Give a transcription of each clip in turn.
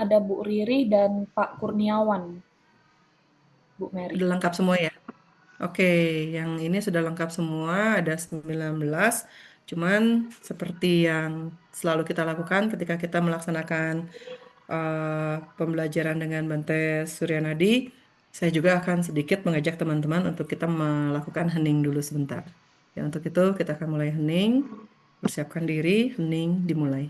ada Bu Riri dan Pak Kurniawan, Bu Mary. Sudah lengkap semua ya? Oke, yang ini sudah lengkap semua, ada 19. Cuman seperti yang selalu kita lakukan ketika kita melaksanakan pembelajaran dengan Bante Suryanadi, saya juga akan sedikit mengajak teman-teman untuk kita melakukan hening dulu sebentar. Ya, untuk itu kita akan mulai hening, persiapkan diri, hening dimulai.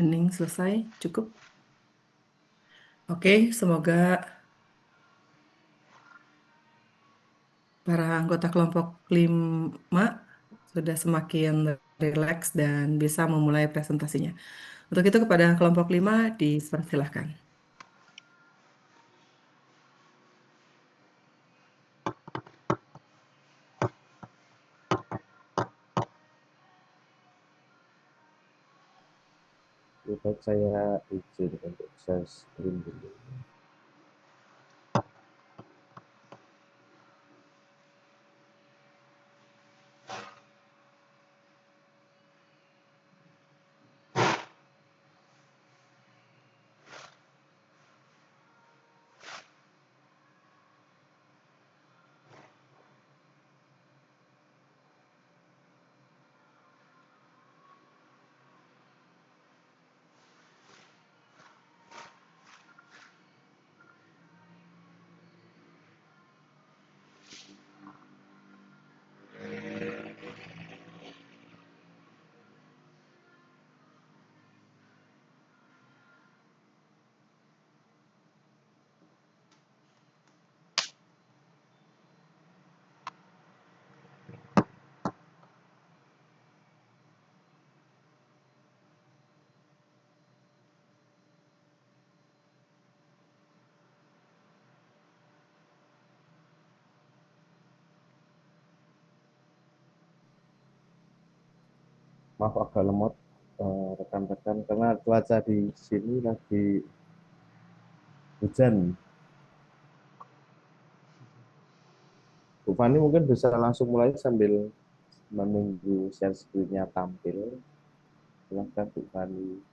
Hening selesai, cukup. Oke, semoga para anggota kelompok 5 sudah semakin rileks dan bisa memulai presentasinya. Untuk itu kepada kelompok 5 dipersilahkan. Baik, saya izin untuk share screen dulu. Maaf agak lemot rekan-rekan karena cuaca di sini lagi hujan. Bu Fani mungkin bisa langsung mulai sambil menunggu share screen-nya tampil. Silahkan Bu Fani.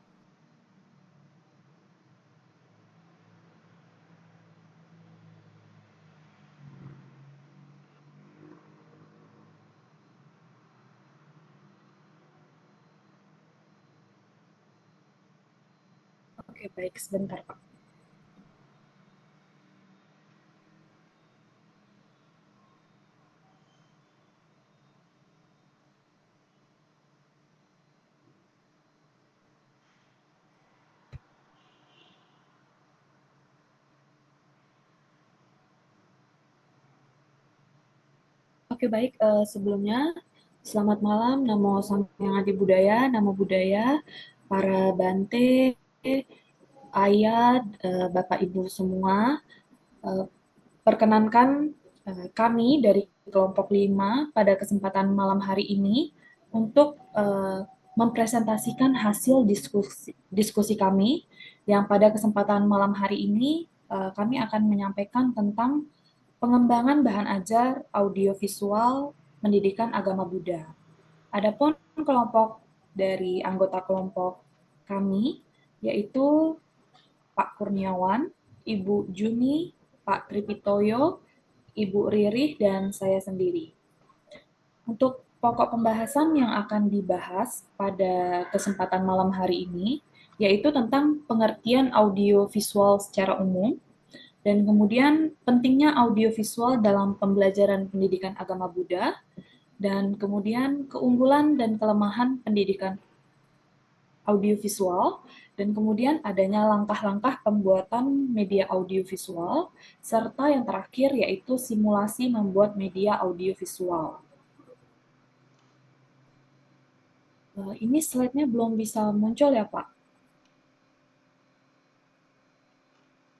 Oke, baik, sebentar, Pak. Oke, baik. Sebelumnya, selamat malam. Namo Samgyang Adi Budaya, Namo Buddhaya, para Bante, Ayah, Bapak Ibu semua. Eh, Perkenankan kami dari kelompok 5 pada kesempatan malam hari ini untuk mempresentasikan hasil diskusi kami yang pada kesempatan malam hari ini kami akan menyampaikan tentang pengembangan bahan ajar audiovisual pendidikan agama Buddha. Adapun kelompok dari anggota kelompok kami yaitu Pak Kurniawan, Ibu Juni, Pak Tripitoyo, Ibu Ririh, dan saya sendiri. Untuk pokok pembahasan yang akan dibahas pada kesempatan malam hari ini, yaitu tentang pengertian audiovisual secara umum, dan kemudian pentingnya audiovisual dalam pembelajaran pendidikan agama Buddha, dan kemudian keunggulan dan kelemahan pendidikan audiovisual, dan kemudian adanya langkah-langkah pembuatan media audiovisual, serta yang terakhir yaitu simulasi membuat media audiovisual. Ini slide-nya belum bisa muncul ya, Pak.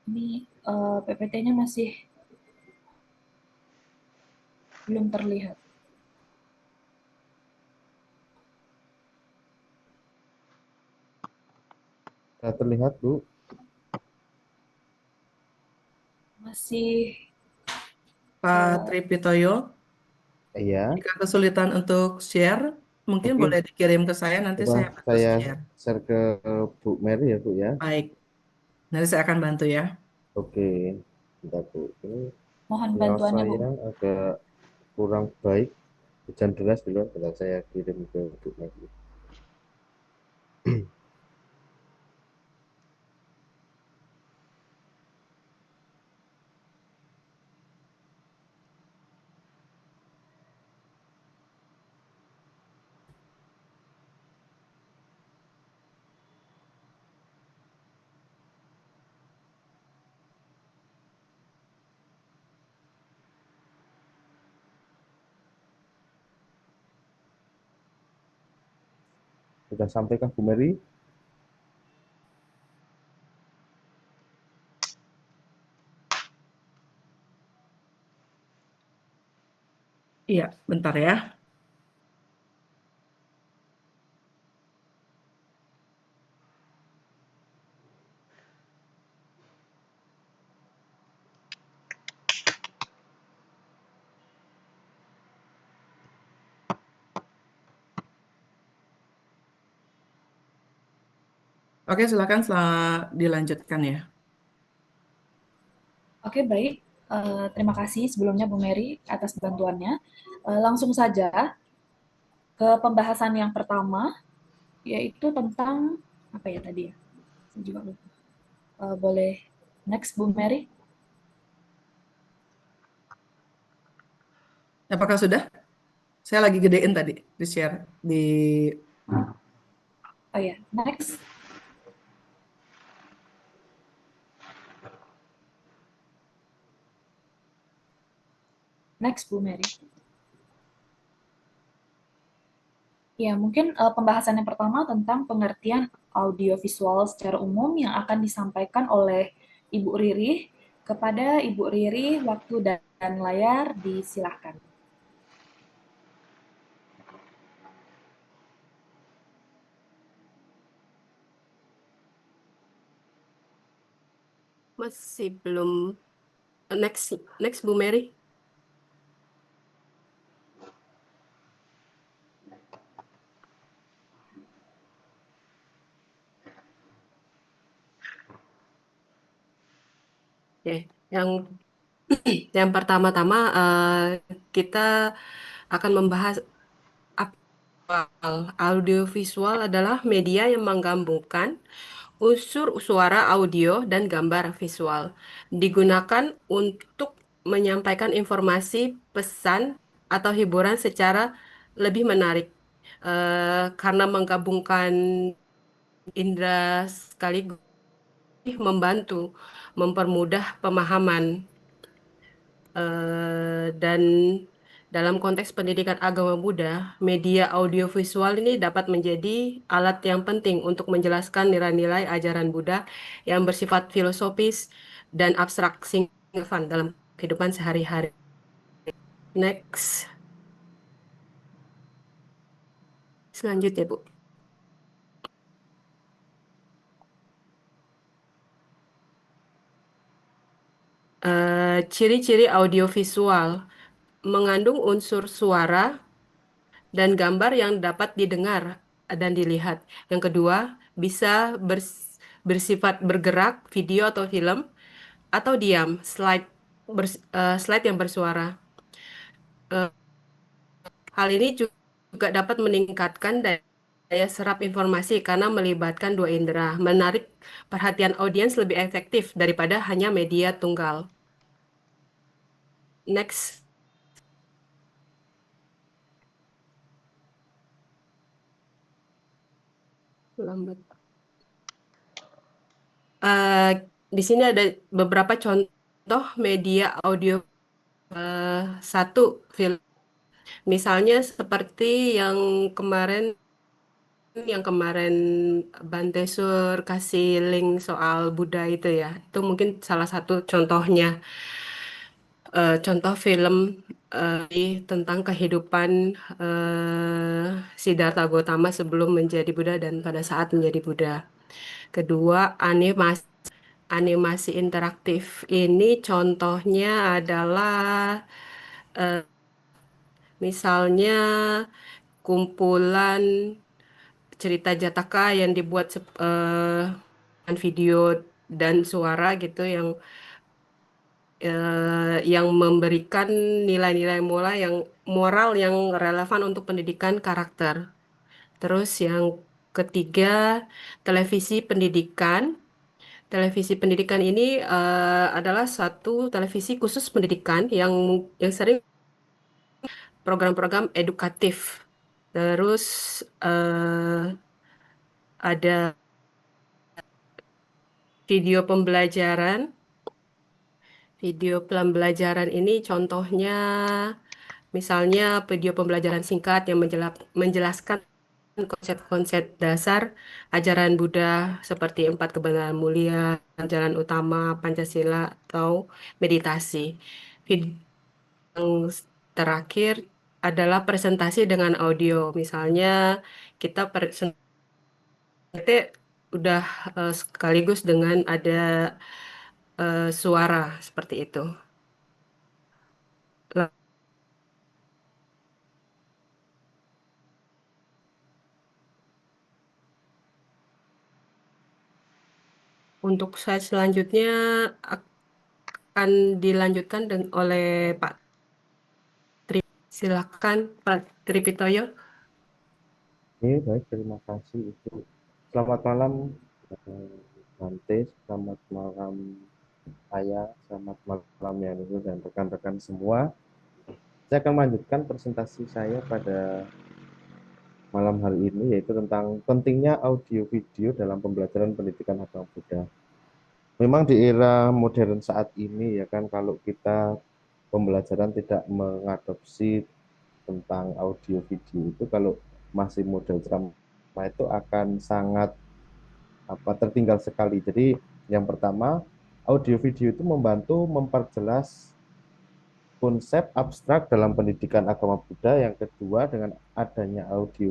Ini PPT-nya masih belum terlihat. Terlihat, Bu. Masih Pak Tripitoyo, Iya, jika kesulitan untuk share, mungkin boleh mungkin dikirim ke saya, nanti coba saya bantu saya share. share ke Bu Mary ya, Bu ya. Baik, nanti saya akan bantu ya. Oke, bentar, Bu. Ini mohon sinyal bantuannya, Bu. saya agak kurang baik. Hujan deras di luar, bentar saya kirim ke Bu Mary. Sudah sampaikah Bu Mary? Iya, bentar ya. Oke, silakan dilanjutkan ya. Oke, baik. Terima kasih sebelumnya Bu Mary atas bantuannya. Langsung saja ke pembahasan yang pertama, yaitu tentang apa ya tadi ya? Saya juga lupa. Boleh next Bu Mary? Apakah sudah? Saya lagi gedein tadi di share di. Oh ya, next. Next Bu Mary. Ya, mungkin pembahasan yang pertama tentang pengertian audiovisual secara umum yang akan disampaikan oleh Ibu Riri. Kepada Ibu Riri, waktu dan layar disilahkan. Masih belum. Next, next Bu Mary. Oke, yang yang pertama-tama kita akan membahas audiovisual adalah media yang menggabungkan unsur suara, audio, dan gambar visual. Digunakan untuk menyampaikan informasi, pesan, atau hiburan secara lebih menarik. Karena menggabungkan indera sekaligus membantu mempermudah pemahaman. Dan dalam konteks pendidikan agama Buddha, media audiovisual ini dapat menjadi alat yang penting untuk menjelaskan nilai-nilai ajaran Buddha yang bersifat filosofis dan abstrak sehingga relevan dalam kehidupan sehari-hari. Next, selanjutnya Bu. Ciri-ciri audiovisual mengandung unsur suara dan gambar yang dapat didengar dan dilihat. Yang kedua, bisa bersifat bergerak, video atau film, atau diam, slide yang bersuara. Hal ini juga dapat meningkatkan daya serap informasi karena melibatkan dua indera, menarik perhatian audiens lebih efektif daripada hanya media tunggal. Next. Lambat. Eh, di sini ada beberapa contoh media audio. Satu, film. Misalnya seperti kemarin yang kemarin Bante Sur kasih link soal Buddha itu ya. Itu mungkin salah satu contohnya. Contoh film tentang kehidupan Siddhartha Gautama sebelum menjadi Buddha dan pada saat menjadi Buddha. Kedua, animasi interaktif. Ini contohnya adalah eh, misalnya kumpulan cerita Jataka yang dibuat dengan video dan suara gitu yang memberikan nilai-nilai moral yang relevan untuk pendidikan karakter. Terus yang ketiga, televisi pendidikan. Televisi pendidikan ini adalah satu televisi khusus pendidikan yang sering program-program edukatif. Terus ada video pembelajaran. Video pembelajaran ini contohnya misalnya video pembelajaran singkat yang menjelaskan konsep-konsep dasar ajaran Buddha seperti empat kebenaran mulia, jalan utama, Pancasila, atau meditasi. Yang terakhir adalah presentasi dengan audio. Misalnya kita presentasi udah sekaligus dengan ada suara seperti itu. Lah, untuk slide selanjutnya akan dilanjutkan oleh Pak Tri. Silakan Pak Tripitoyo. Oke, baik, terima kasih Ibu. Selamat malam, Bante. Selamat malam saya. Selamat malam ya Nurul dan rekan-rekan semua. Saya akan melanjutkan presentasi saya pada malam hari ini, yaitu tentang pentingnya audio video dalam pembelajaran pendidikan agama Buddha. Memang di era modern saat ini ya kan, kalau kita pembelajaran tidak mengadopsi tentang audio video itu, kalau masih model ceramah itu akan sangat tertinggal sekali. Jadi yang pertama, audio video itu membantu memperjelas konsep abstrak dalam pendidikan agama Buddha. Yang kedua, dengan adanya audio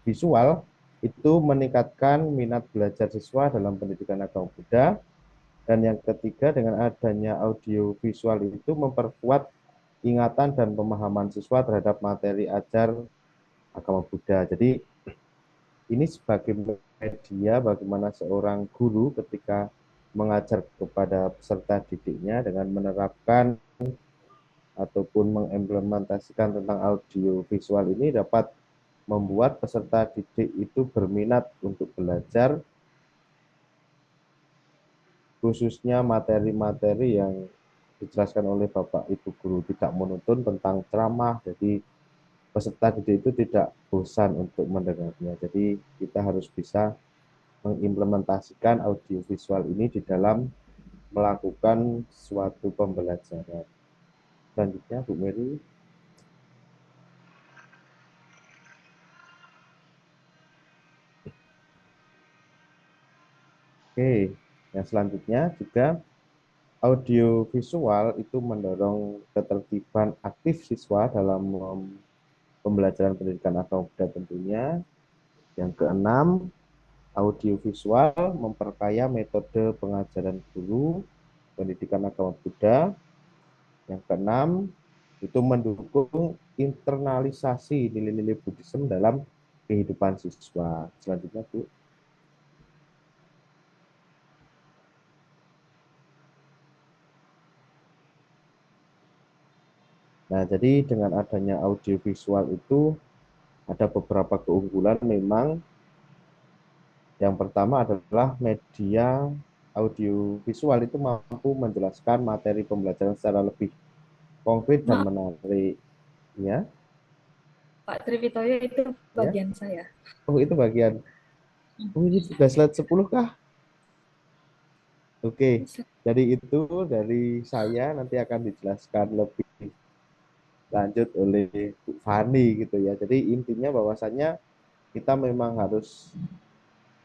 visual itu meningkatkan minat belajar siswa dalam pendidikan agama Buddha. Dan yang ketiga, dengan adanya audio visual itu memperkuat ingatan dan pemahaman siswa terhadap materi ajar agama Buddha. Jadi ini sebagai media bagaimana seorang guru ketika mengajar kepada peserta didiknya dengan menerapkan ataupun mengimplementasikan tentang audio visual ini dapat membuat peserta didik itu berminat untuk belajar, khususnya materi-materi yang dijelaskan oleh Bapak Ibu guru, tidak monoton tentang ceramah. Jadi peserta didik itu tidak bosan untuk mendengarnya. Jadi kita harus bisa mengimplementasikan audio visual ini di dalam melakukan suatu pembelajaran. Selanjutnya Bu Mary. Oke, yang selanjutnya juga audio visual itu mendorong ketertiban aktif siswa dalam pembelajaran pendidikan agama Buddha tentunya. Yang keenam, audio visual memperkaya metode pengajaran guru pendidikan agama Buddha. Yang keenam, itu mendukung internalisasi nilai-nilai Buddhisme dalam kehidupan siswa. Selanjutnya, Bu. Nah, jadi dengan adanya audiovisual itu ada beberapa keunggulan memang. Yang pertama adalah media audiovisual itu mampu menjelaskan materi pembelajaran secara lebih konkret dan Maaf, menarik. Ya, Pak Trivitoyo, itu ya. bagian saya. Oh, itu bagian. Oh, ini sudah slide 10 kah? Oke. Jadi itu dari saya nanti akan dijelaskan lebih lanjut oleh Bu Fani gitu ya. Jadi intinya bahwasannya kita memang harus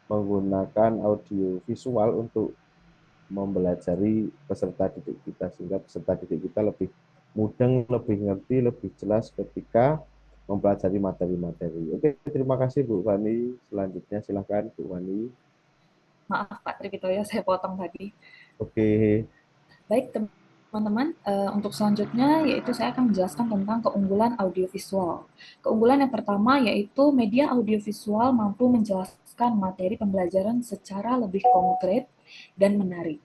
menggunakan audio visual untuk mempelajari peserta didik kita sehingga peserta didik kita lebih mudeng, lebih ngerti, lebih jelas ketika mempelajari materi-materi. Oke, terima kasih Bu Fani. Selanjutnya silakan Bu Fani. Maaf Pak Trivitoyo, saya potong tadi. Oke, Baik teman-teman, untuk selanjutnya yaitu saya akan menjelaskan tentang keunggulan audiovisual. Keunggulan yang pertama yaitu media audiovisual mampu menjelaskan materi pembelajaran secara lebih konkret dan menarik.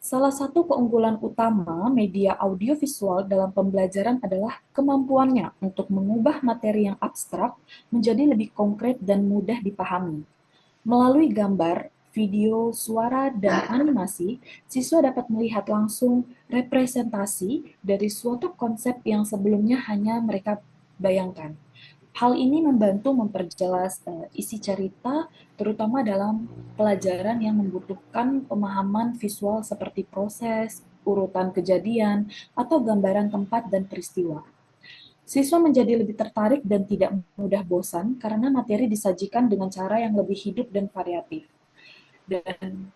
Salah satu keunggulan utama media audiovisual dalam pembelajaran adalah kemampuannya untuk mengubah materi yang abstrak menjadi lebih konkret dan mudah dipahami. Melalui gambar, video, suara, dan animasi, siswa dapat melihat langsung representasi dari suatu konsep yang sebelumnya hanya mereka bayangkan. Hal ini membantu memperjelas isi cerita, terutama dalam pelajaran yang membutuhkan pemahaman visual seperti proses, urutan kejadian, atau gambaran tempat dan peristiwa. Siswa menjadi lebih tertarik dan tidak mudah bosan karena materi disajikan dengan cara yang lebih hidup dan variatif. Dan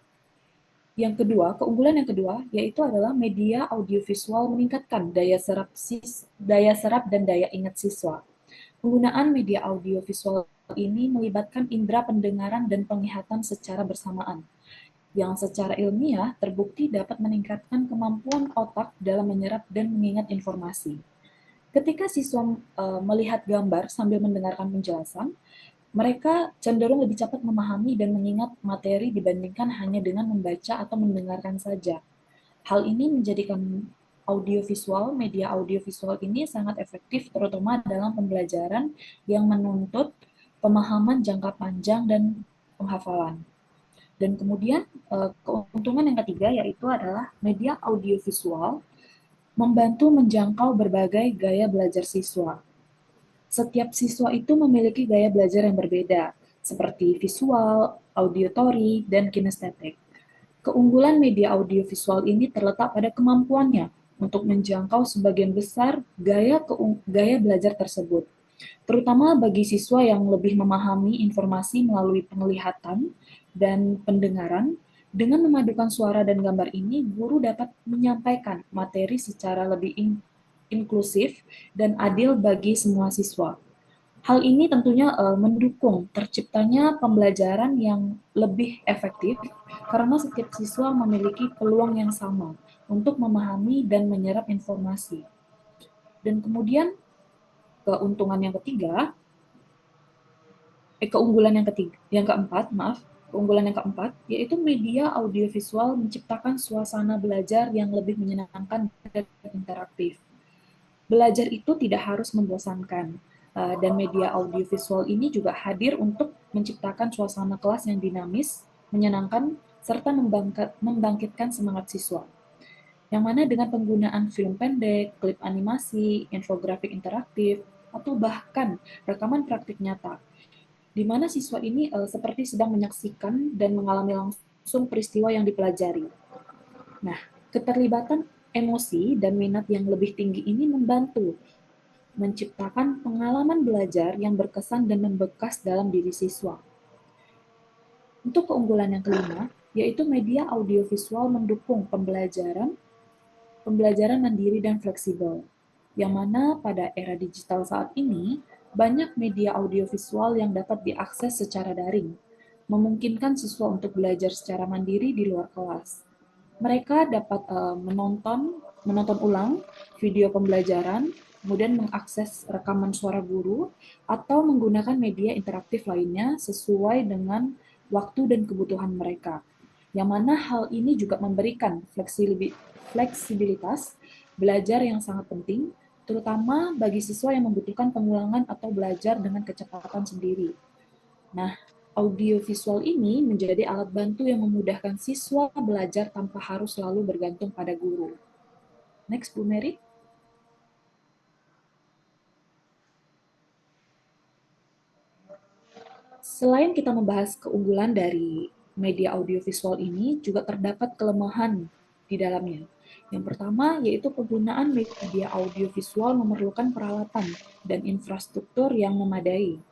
yang kedua, keunggulan yang kedua yaitu adalah media audiovisual meningkatkan daya serap dan daya ingat siswa. Penggunaan media audiovisual ini melibatkan indera pendengaran dan penglihatan secara bersamaan, yang secara ilmiah terbukti dapat meningkatkan kemampuan otak dalam menyerap dan mengingat informasi. Ketika siswa melihat gambar sambil mendengarkan penjelasan, mereka cenderung lebih cepat memahami dan mengingat materi dibandingkan hanya dengan membaca atau mendengarkan saja. Hal ini menjadikan media audiovisual ini sangat efektif terutama dalam pembelajaran yang menuntut pemahaman jangka panjang dan penghafalan. Dan kemudian keuntungan yang ketiga yaitu adalah media audiovisual membantu menjangkau berbagai gaya belajar siswa. Setiap siswa itu memiliki gaya belajar yang berbeda, seperti visual, auditory, dan kinestetik. Keunggulan media audiovisual ini terletak pada kemampuannya untuk menjangkau sebagian besar gaya belajar tersebut, terutama bagi siswa yang lebih memahami informasi melalui penglihatan dan pendengaran. Dengan memadukan suara dan gambar ini, guru dapat menyampaikan materi secara lebih inklusif dan adil bagi semua siswa. Hal ini tentunya mendukung terciptanya pembelajaran yang lebih efektif karena setiap siswa memiliki peluang yang sama untuk memahami dan menyerap informasi. Dan kemudian keuntungan yang ketiga, keunggulan yang keempat, yaitu media audiovisual menciptakan suasana belajar yang lebih menyenangkan dan interaktif. Belajar itu tidak harus membosankan, dan media audiovisual ini juga hadir untuk menciptakan suasana kelas yang dinamis, menyenangkan, serta membangkitkan semangat siswa. Yang mana dengan penggunaan film pendek, klip animasi, infografik interaktif, atau bahkan rekaman praktik nyata, di mana siswa ini seperti sedang menyaksikan dan mengalami langsung peristiwa yang dipelajari. Nah, keterlibatan emosi dan minat yang lebih tinggi ini membantu menciptakan pengalaman belajar yang berkesan dan membekas dalam diri siswa. Untuk keunggulan yang kelima, yaitu media audiovisual mendukung pembelajaran mandiri dan fleksibel, yang mana pada era digital saat ini, banyak media audiovisual yang dapat diakses secara daring, memungkinkan siswa untuk belajar secara mandiri di luar kelas. Mereka dapat menonton ulang video pembelajaran, kemudian mengakses rekaman suara guru, atau menggunakan media interaktif lainnya sesuai dengan waktu dan kebutuhan mereka. Yang mana hal ini juga memberikan fleksibilitas belajar yang sangat penting, terutama bagi siswa yang membutuhkan pengulangan atau belajar dengan kecepatan sendiri. Nah, audiovisual ini menjadi alat bantu yang memudahkan siswa belajar tanpa harus selalu bergantung pada guru. Next, Bu Mary. Selain kita membahas keunggulan dari media audiovisual ini, juga terdapat kelemahan di dalamnya. Yang pertama yaitu penggunaan media audiovisual memerlukan peralatan dan infrastruktur yang memadai.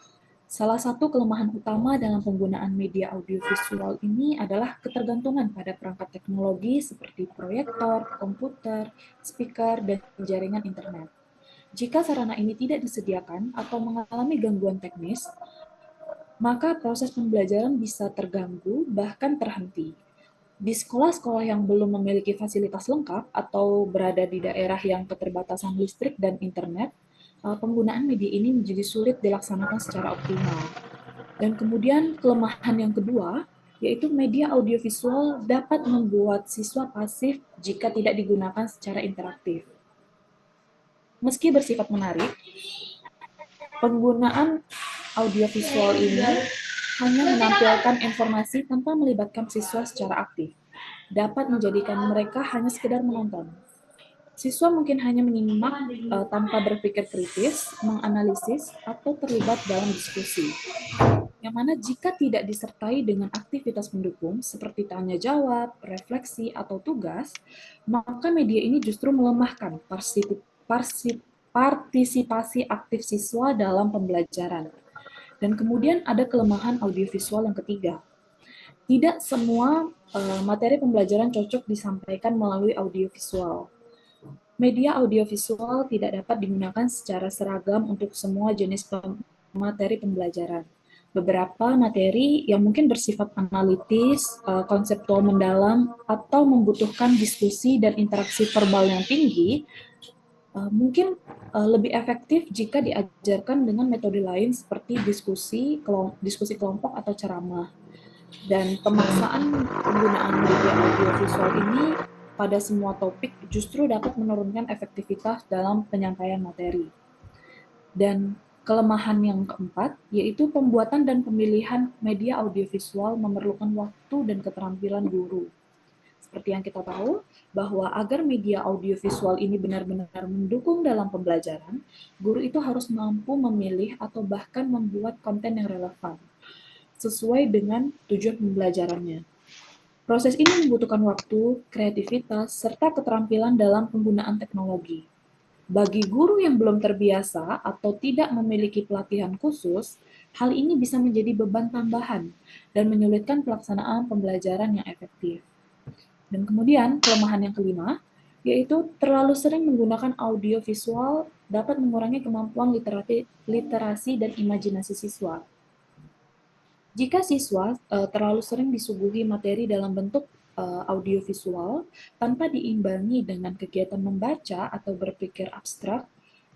Salah satu kelemahan utama dalam penggunaan media audiovisual ini adalah ketergantungan pada perangkat teknologi seperti proyektor, komputer, speaker, dan jaringan internet. Jika sarana ini tidak disediakan atau mengalami gangguan teknis, maka proses pembelajaran bisa terganggu, bahkan terhenti. Di sekolah-sekolah yang belum memiliki fasilitas lengkap atau berada di daerah yang keterbatasan listrik dan internet, penggunaan media ini menjadi sulit dilaksanakan secara optimal. Dan kemudian kelemahan yang kedua, yaitu media audiovisual dapat membuat siswa pasif jika tidak digunakan secara interaktif. Meski bersifat menarik, penggunaan audiovisual ini hanya menampilkan informasi tanpa melibatkan siswa secara aktif, dapat menjadikan mereka hanya sekedar menonton. Siswa mungkin hanya menyimak tanpa berpikir kritis, menganalisis, atau terlibat dalam diskusi. Yang mana jika tidak disertai dengan aktivitas pendukung seperti tanya jawab, refleksi, atau tugas, maka media ini justru melemahkan partisipasi aktif siswa dalam pembelajaran. Dan kemudian ada kelemahan audiovisual yang ketiga. Tidak semua materi pembelajaran cocok disampaikan melalui audiovisual. Media audiovisual tidak dapat digunakan secara seragam untuk semua jenis materi pembelajaran. Beberapa materi yang mungkin bersifat analitis, konseptual mendalam, atau membutuhkan diskusi dan interaksi verbal yang tinggi, mungkin lebih efektif jika diajarkan dengan metode lain seperti diskusi kelompok atau ceramah. Dan pemaksaan penggunaan media audiovisual ini pada semua topik justru dapat menurunkan efektivitas dalam penyampaian materi. Dan kelemahan yang keempat, yaitu pembuatan dan pemilihan media audiovisual memerlukan waktu dan keterampilan guru. Seperti yang kita tahu, bahwa agar media audiovisual ini benar-benar mendukung dalam pembelajaran, guru itu harus mampu memilih atau bahkan membuat konten yang relevan, sesuai dengan tujuan pembelajarannya. Proses ini membutuhkan waktu, kreativitas, serta keterampilan dalam penggunaan teknologi. Bagi guru yang belum terbiasa atau tidak memiliki pelatihan khusus, hal ini bisa menjadi beban tambahan dan menyulitkan pelaksanaan pembelajaran yang efektif. Dan kemudian kelemahan yang kelima, yaitu terlalu sering menggunakan audio visual dapat mengurangi kemampuan literasi dan imajinasi siswa. Jika siswa terlalu sering disuguhi materi dalam bentuk audiovisual tanpa diimbangi dengan kegiatan membaca atau berpikir abstrak,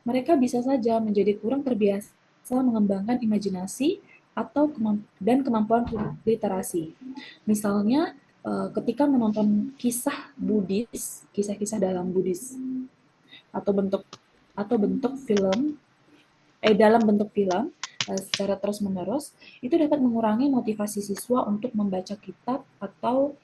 mereka bisa saja menjadi kurang terbiasa mengembangkan imajinasi atau kemampuan literasi. Misalnya, ketika menonton kisah-kisah dalam Buddhis atau bentuk film, dalam bentuk film secara terus-menerus, itu dapat mengurangi motivasi siswa untuk membaca kitab atau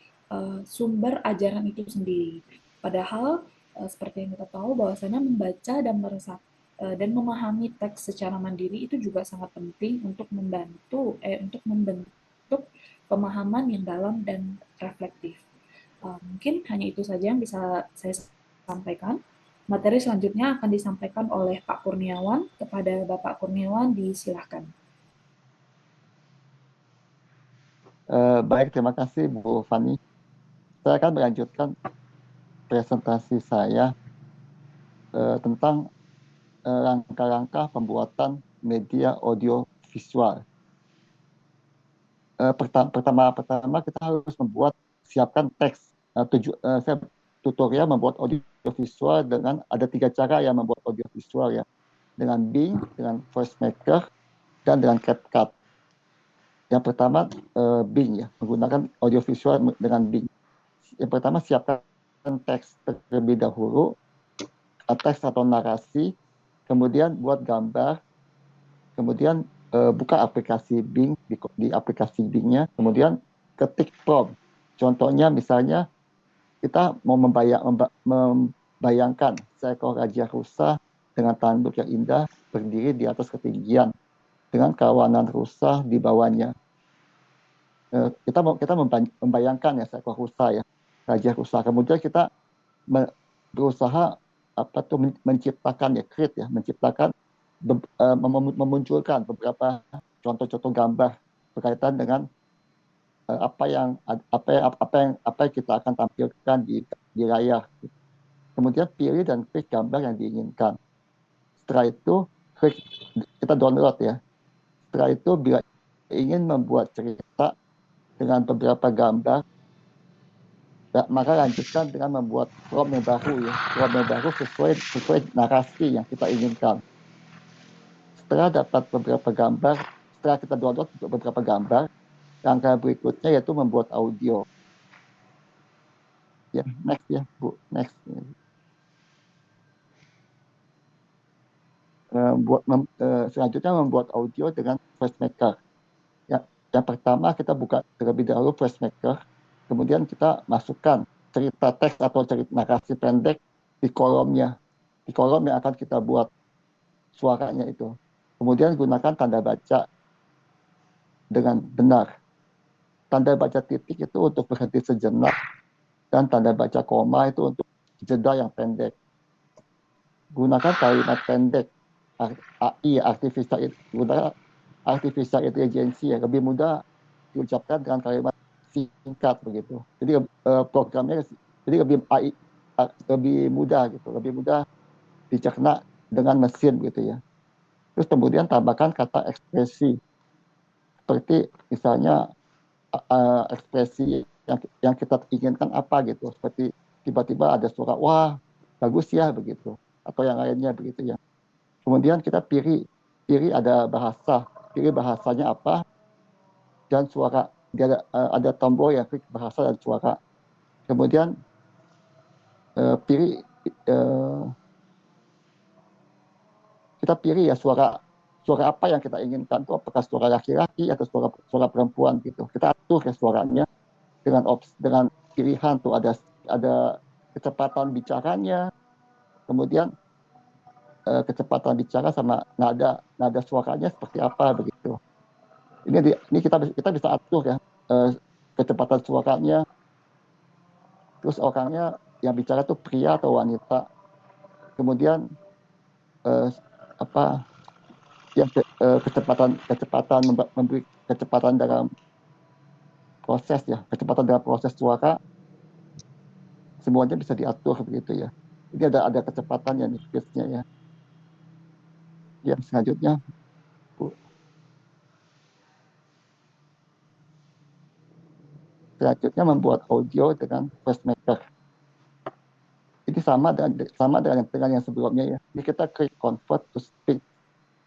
sumber ajaran itu sendiri. Padahal seperti yang kita tahu bahwasanya membaca dan memahami teks secara mandiri itu juga sangat penting untuk membentuk pemahaman yang dalam dan reflektif. Mungkin hanya itu saja yang bisa saya sampaikan. Materi selanjutnya akan disampaikan oleh Pak Kurniawan. Kepada Bapak Kurniawan, disilahkan. Baik, terima kasih Bu Fani. Saya akan melanjutkan presentasi saya tentang langkah-langkah pembuatan media audio visual. Pertama kita harus siapkan teks. Saya tutorial membuat audio visual dengan ada 3 cara yang membuat audio visual ya, dengan Bing, dengan Voice Maker, dan dengan CapCut. Yang pertama Bing ya, menggunakan audio visual dengan Bing. Yang pertama siapkan teks terlebih dahulu, teks atau narasi kemudian buat gambar, kemudian buka aplikasi Bing di aplikasi Bing-nya, kemudian ketik prompt. Contohnya misalnya kita mau membayangkan seekor raja rusa dengan tanduk yang indah berdiri di atas ketinggian dengan kawanan rusa di bawahnya. Kita membayangkan ya seekor rusa ya, raja rusa. Kemudian kita berusaha menciptakan ya, create ya, menciptakan memunculkan beberapa contoh-contoh gambar berkaitan dengan apa yang kita akan tampilkan di layar. Kemudian pilih dan klik gambar yang diinginkan. Setelah itu kita download ya. Setelah itu bila ingin membuat cerita dengan beberapa gambar, maka lanjutkan dengan membuat prompt yang baru ya. Prompt yang baru sesuai narasi yang kita inginkan. Setelah dapat beberapa gambar, setelah kita download beberapa gambar, langkah berikutnya yaitu membuat audio. Ya, next ya, Bu. Next. Selanjutnya membuat audio dengan FreshMaker. Yang pertama kita buka terlebih dahulu FreshMaker, kemudian kita masukkan cerita teks atau cerita narasi pendek di kolomnya. Di kolom yang akan kita buat suaranya itu. Kemudian gunakan tanda baca dengan benar. Tanda baca titik itu untuk berhenti sejenak, dan tanda baca koma itu untuk jeda yang pendek. Gunakan kalimat pendek, AI, gunakan artificial intelligence ya, lebih mudah diucapkan dengan kalimat singkat begitu. Jadi programnya jadi lebih mudah gitu, lebih mudah dicerna dengan mesin gitu ya. Terus kemudian tambahkan kata ekspresi, seperti misalnya ekspresi yang kita inginkan apa gitu, seperti tiba-tiba ada suara wah bagus ya begitu, atau yang lainnya begitu ya. Kemudian kita pilih ada pilih bahasanya apa dan suara. Dia ada tombol yang klik bahasa dan suara. Kemudian kita pilih ya suara apa yang kita inginkan, itu apakah suara laki-laki atau suara perempuan gitu. Kita atur ya suaranya dengan pilihan tuh, ada kecepatan bicaranya, kemudian kecepatan bicara sama nada suaranya seperti apa begitu. Ini kita bisa atur ya kecepatan suaranya, terus orangnya yang bicara tuh pria atau wanita, kemudian kecepatan memberi kecepatan dalam proses ya, kecepatan dalam proses suara, semuanya bisa diatur begitu ya. Ini ada kecepatannya nih speednya ya. Yang selanjutnya, Bu. Selanjutnya membuat audio dengan FreshMaker. Ini sama dengan yang sebelumnya ya. Ini kita klik convert to speed.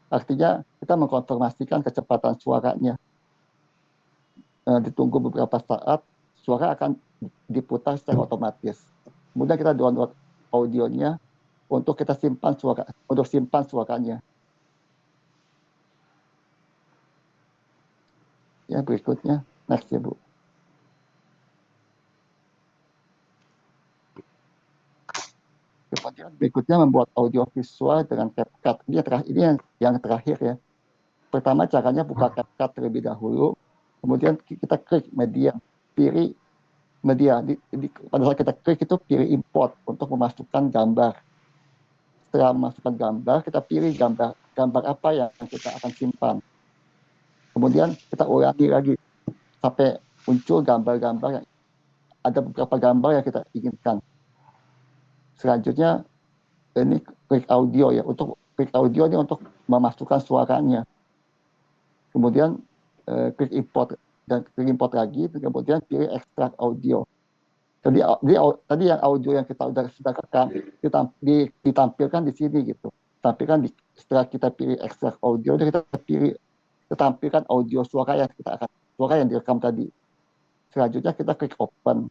Artinya kita mengkonfirmasikan kecepatan suaranya. Ditunggu beberapa saat, suara akan diputar secara otomatis. Kemudian kita download audionya untuk kita simpan suaranya. Ya, berikutnya next ya, Bu. Kemudian berikutnya membuat audio visual dengan CapCut. Ini yang terakhir ya. Pertama caranya buka CapCut terlebih dahulu, kemudian kita klik media, pilih media. Pada saat kita klik itu pilih import untuk memasukkan gambar. Setelah memasukkan gambar, kita pilih gambar apa yang kita akan simpan. Kemudian kita ulangi lagi sampai muncul gambar-gambar yang ada beberapa gambar yang kita inginkan. Selanjutnya ini klik audio ya, untuk klik audio ini untuk memasukkan suaranya. Kemudian klik import dan klik import lagi, kemudian pilih ekstrak audio. Tadi yang audio yang kita sudah rekam ditampilkan di sini gitu. Tampilkan setelah kita pilih ekstrak audio, kita tampilkan audio suara yang direkam tadi. Selanjutnya kita klik open.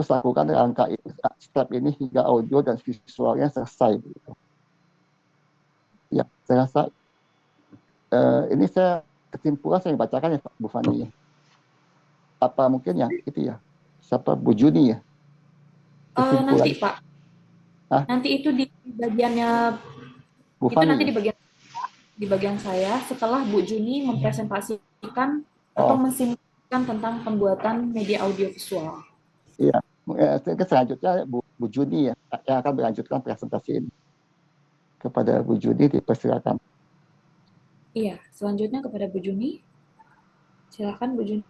terus lakukan step ini hingga audio dan visualnya selesai. Gitu. Ya, saya rasa ini saya kesimpulan saya bacakan ya Pak Bu Fani. Apa mungkin ya itu ya, siapa Bu Juni ya kesimpulan. Nanti Pak, Hah? nanti itu di bagiannya, Bu itu Fani nanti ya? di bagian saya setelah Bu Juni mempresentasikan atau Oh mensimulasikan tentang pembuatan media audiovisual. iya, selanjutnya Bu Juni ya yang akan melanjutkan presentasi ini. Kepada Bu Juni dipersilakan. Iya, selanjutnya kepada Bu Juni. Silakan Bu Juni.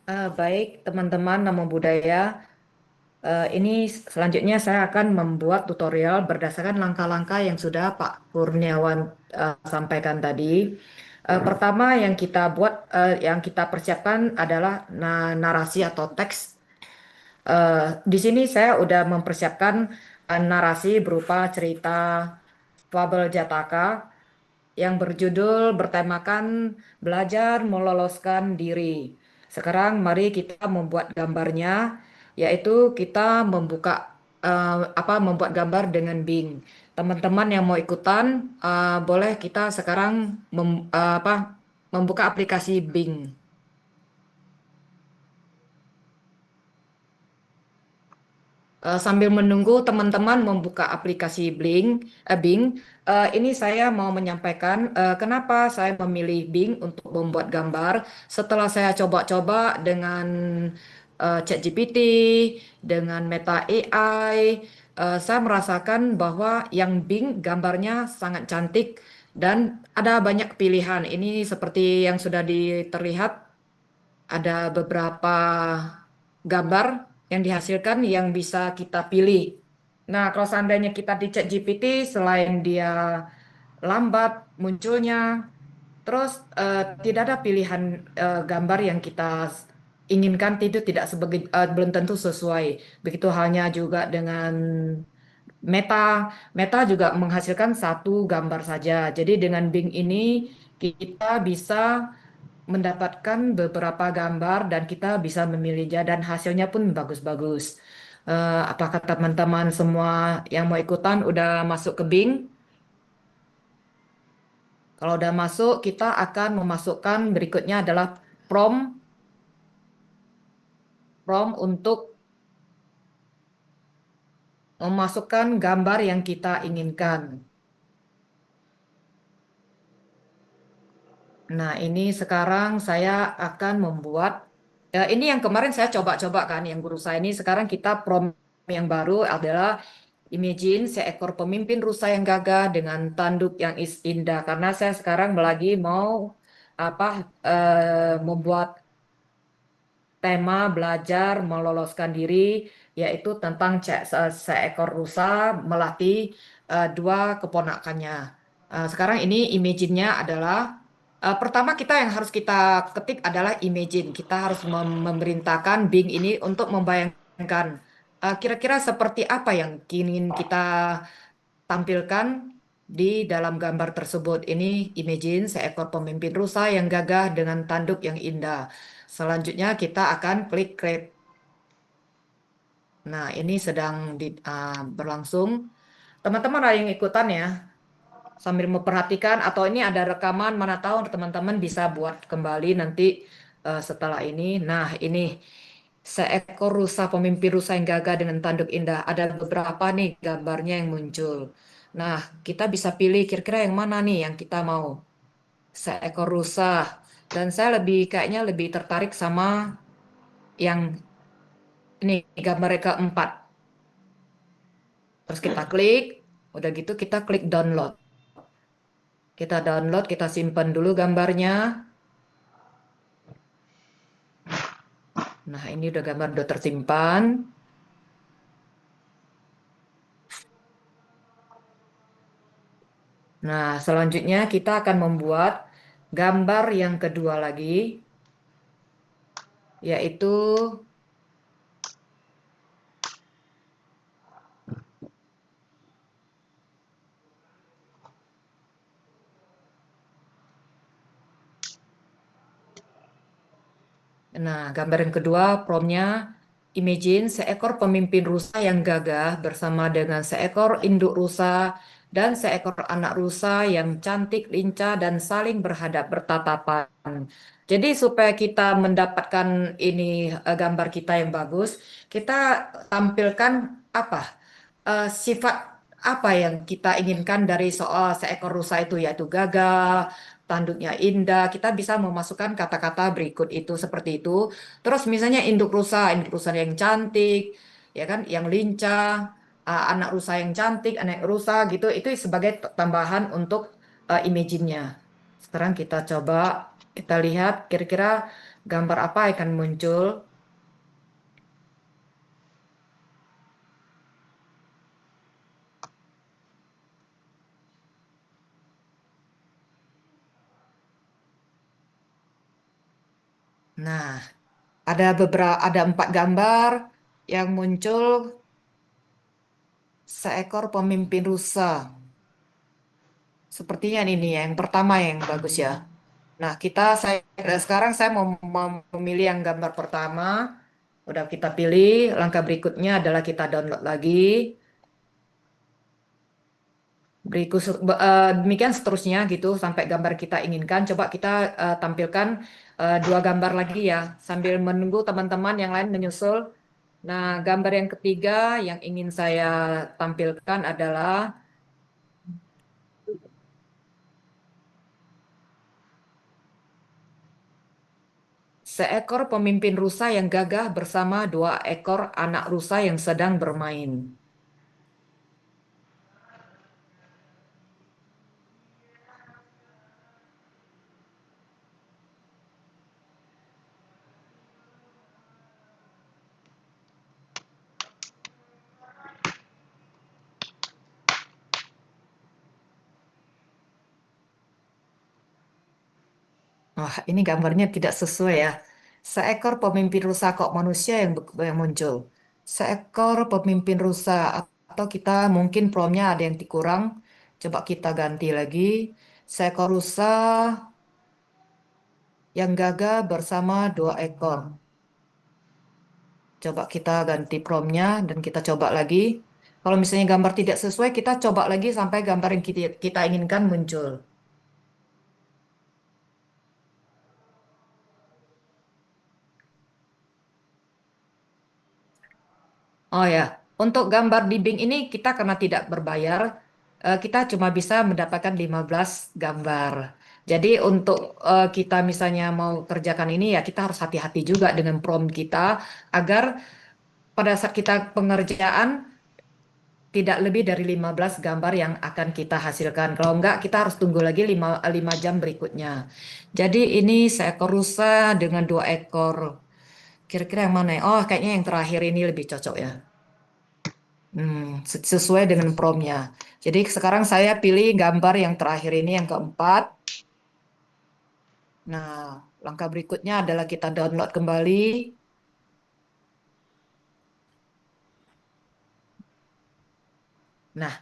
Baik, teman-teman Namo Buddhaya. Ini selanjutnya saya akan membuat tutorial berdasarkan langkah-langkah yang sudah Pak Kurniawan sampaikan tadi. Pertama yang kita buat, yang kita persiapkan adalah narasi atau teks. Di sini saya udah mempersiapkan narasi berupa cerita fabel Jataka yang bertemakan belajar meloloskan diri. Sekarang mari kita membuat gambarnya, yaitu kita membuat gambar dengan Bing. Teman-teman yang mau ikutan, boleh kita sekarang membuka aplikasi Bing. Sambil menunggu teman-teman membuka aplikasi Bing, ini saya mau menyampaikan kenapa saya memilih Bing untuk membuat gambar. Setelah saya coba-coba dengan ChatGPT, dengan Meta AI, saya merasakan bahwa yang Bing gambarnya sangat cantik dan ada banyak pilihan. Ini seperti yang sudah terlihat, ada beberapa gambar yang dihasilkan yang bisa kita pilih. Nah, kalau seandainya kita di ChatGPT, selain dia lambat munculnya, terus tidak ada pilihan gambar yang kita inginkan, tidak belum tentu sesuai. Begitu halnya juga dengan Meta. Meta juga menghasilkan satu gambar saja. Jadi dengan Bing ini kita bisa mendapatkan beberapa gambar dan kita bisa memilihnya dan hasilnya pun bagus-bagus. Apakah teman-teman semua yang mau ikutan udah masuk ke Bing? Kalau udah masuk, kita akan memasukkan berikutnya adalah prompt untuk memasukkan gambar yang kita inginkan. Nah, ini sekarang saya akan membuat, ini yang kemarin saya coba-coba kan, yang guru saya ini. Sekarang kita prompt yang baru adalah imagine seekor pemimpin rusa yang gagah dengan tanduk yang indah. Karena saya sekarang lagi mau membuat tema belajar meloloskan diri, yaitu tentang seekor rusa melatih dua keponakannya. Sekarang ini imagine-nya adalah pertama kita yang harus kita ketik adalah imagine. Kita harus memerintahkan Bing ini untuk membayangkan kira-kira seperti apa yang ingin kita tampilkan di dalam gambar tersebut. Ini imagine seekor pemimpin rusa yang gagah dengan tanduk yang indah. Selanjutnya kita akan klik create. Nah, ini sedang berlangsung. Teman-teman ada yang ikutan ya? Sambil memperhatikan atau ini ada rekaman, mana tahu teman-teman bisa buat kembali nanti setelah ini. Nah, ini seekor rusa, pemimpin rusa yang gagah dengan tanduk indah. Ada beberapa nih gambarnya yang muncul. Nah, kita bisa pilih kira-kira yang mana nih yang kita mau. Seekor rusa. Dan saya kayaknya lebih tertarik sama yang ini gambar keempat. Terus kita klik, udah gitu kita klik download. Kita download, kita simpan dulu gambarnya. Nah, ini udah gambar udah tersimpan. Nah, selanjutnya kita akan membuat gambar yang kedua lagi, yaitu gambar yang kedua promptnya imagine seekor pemimpin rusa yang gagah bersama dengan seekor induk rusa dan seekor anak rusa yang cantik, lincah, dan saling bertatapan. Jadi supaya kita mendapatkan ini gambar kita yang bagus, kita tampilkan apa? Sifat apa yang kita inginkan dari soal seekor rusa itu, yaitu gagah, tanduknya indah. Kita bisa memasukkan kata-kata berikut itu seperti itu. Terus misalnya induk rusa yang cantik, ya kan, yang lincah, anak rusa yang cantik, anak rusa gitu, itu sebagai tambahan untuk imagine-nya. Sekarang kita coba, kita lihat kira-kira gambar apa yang akan muncul. Nah, ada 4 gambar yang muncul seekor pemimpin rusa. Sepertinya ini yang pertama yang bagus ya. Nah, sekarang saya mau memilih yang gambar pertama. Udah kita pilih, langkah berikutnya adalah kita download lagi. Demikian seterusnya gitu sampai gambar kita inginkan. Coba kita tampilkan 2 gambar lagi ya, sambil menunggu teman-teman yang lain menyusul. Nah, gambar yang ketiga yang ingin saya tampilkan adalah seekor pemimpin rusa yang gagah bersama 2 ekor anak rusa yang sedang bermain. Wah, ini gambarnya tidak sesuai ya. Seekor pemimpin rusa kok manusia yang muncul. Seekor pemimpin rusa atau kita mungkin promnya ada yang kurang. Coba kita ganti lagi. Seekor rusa yang gagah bersama 2 ekor. Coba kita ganti promnya dan kita coba lagi. Kalau misalnya gambar tidak sesuai, kita coba lagi sampai gambar yang kita inginkan muncul. Oh ya, untuk gambar di Bing ini kita karena tidak berbayar, kita cuma bisa mendapatkan 15 gambar. Jadi untuk kita misalnya mau kerjakan ini ya kita harus hati-hati juga dengan prompt kita agar pada saat kita pengerjaan tidak lebih dari 15 gambar yang akan kita hasilkan. Kalau enggak kita harus tunggu lagi 5 jam berikutnya. Jadi ini seekor rusa dengan 2 ekor. Kira-kira yang mana ya? Oh, kayaknya yang terakhir ini lebih cocok ya. Sesuai dengan promptnya. Jadi sekarang saya pilih gambar yang terakhir ini yang keempat. Nah, langkah berikutnya adalah kita download kembali. Nah,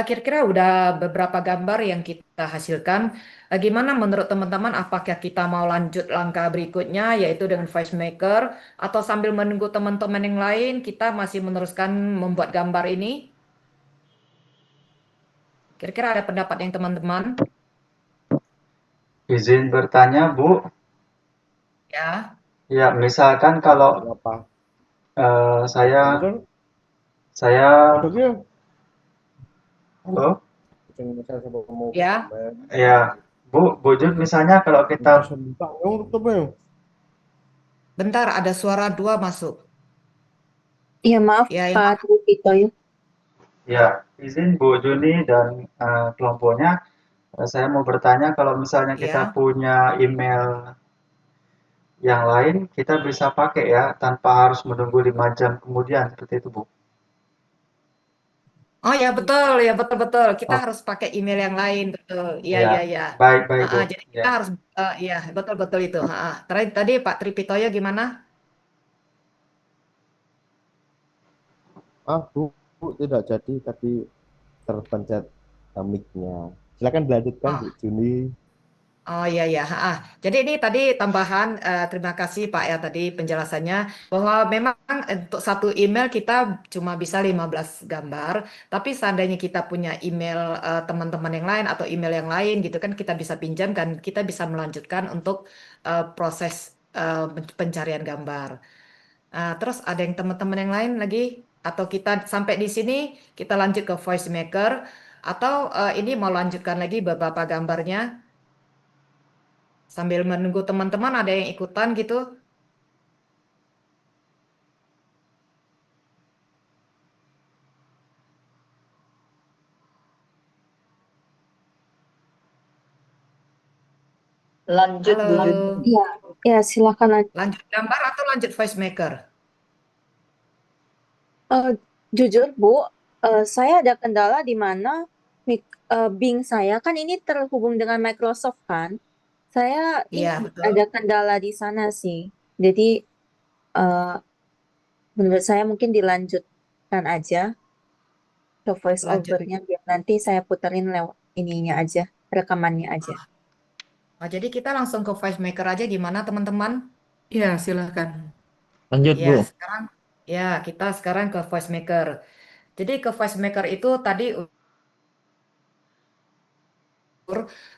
kira-kira udah beberapa gambar yang kita hasilkan. Gimana menurut teman-teman? Apakah kita mau lanjut langkah berikutnya, yaitu dengan Voice Maker, atau sambil menunggu teman-teman yang lain, kita masih meneruskan membuat gambar ini? Kira-kira ada pendapat yang teman-teman? Izin bertanya, Bu. Ya. Ya, misalkan kalau Apa? saya Betul? saya Betul ya? halo, Jangan saya coba mau Ya. ya, Bu Jun, misalnya kalau kita bisa sentak dong tutup ya. Bentar, ada suara 2 masuk. Iya, maaf Ya, yang Pak Tripito ya. ya izin Bu Juni dan kelompoknya, saya mau bertanya kalau misalnya kita ya. punya email yang lain, kita bisa pakai ya tanpa harus menunggu 5 jam kemudian seperti itu, Bu. Oh ya betul. Kita Oh, harus pakai email yang lain, betul. Iya ya, iya iya. baik baik Bu. Jadi kita Ya. harus, iya betul itu. Tadi Pak Tripitoyo gimana? Bu, tidak jadi tadi terpencet mic-nya. Silakan dilanjutkan Bu Oh, Juni. Oh iya ya, jadi ini tadi tambahan, terima kasih Pak ya tadi penjelasannya bahwa memang untuk satu email kita cuma bisa 15 gambar, tapi seandainya kita punya email teman-teman yang lain atau email yang lain gitu kan kita bisa pinjam kan kita bisa melanjutkan untuk proses pencarian gambar. Terus ada yang teman-teman yang lain lagi atau kita sampai di sini kita lanjut ke voice maker atau ini mau lanjutkan lagi beberapa gambarnya? Sambil menunggu teman-teman ada yang ikutan gitu. Lanjut dulu. Halo, Iya, ya silakan lanjut. lanjut gambar atau lanjut voice maker? Eh, jujur Bu, saya ada kendala di mana Bing saya kan ini terhubung dengan Microsoft kan. Saya Iya, ini betul. ada kendala di sana sih. Jadi eh, menurut saya mungkin dilanjutkan aja ke voice Lanjut. overnya biar nanti saya puterin lewat ininya aja, rekamannya aja. Jadi kita langsung ke voice maker aja gimana teman-teman? Ya, silakan. Lanjut, Ya, Bu. sekarang ya kita sekarang ke voice maker. Jadi ke voice maker itu tadi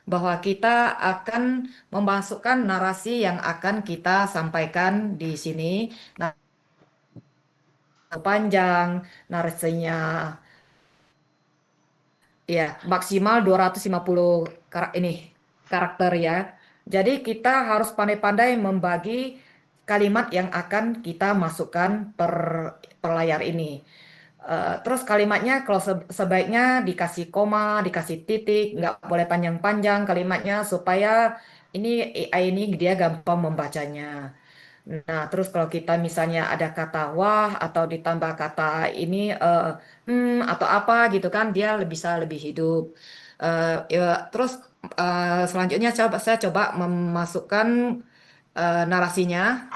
bahwa kita akan memasukkan narasi yang akan kita sampaikan di sini. Nah, panjang narasinya ya maksimal 250 karakter ya. Jadi kita harus pandai-pandai membagi kalimat yang akan kita masukkan per layar ini. Terus kalimatnya kalau sebaiknya dikasih koma, dikasih titik, nggak boleh panjang-panjang kalimatnya supaya ini AI ini dia gampang membacanya. Nah, terus kalau kita misalnya ada kata wah atau ditambah kata ini atau apa gitu kan, dia bisa lebih hidup. Ya, terus selanjutnya saya coba memasukkan narasinya.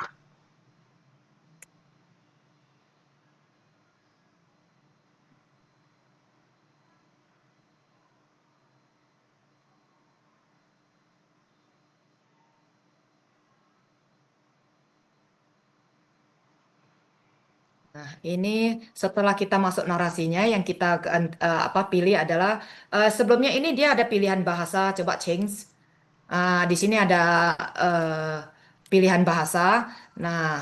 Nah, ini setelah kita masuk narasinya, yang kita pilih adalah sebelumnya ini dia ada pilihan bahasa. Coba change. Di sini ada eh, pilihan bahasa. Nah,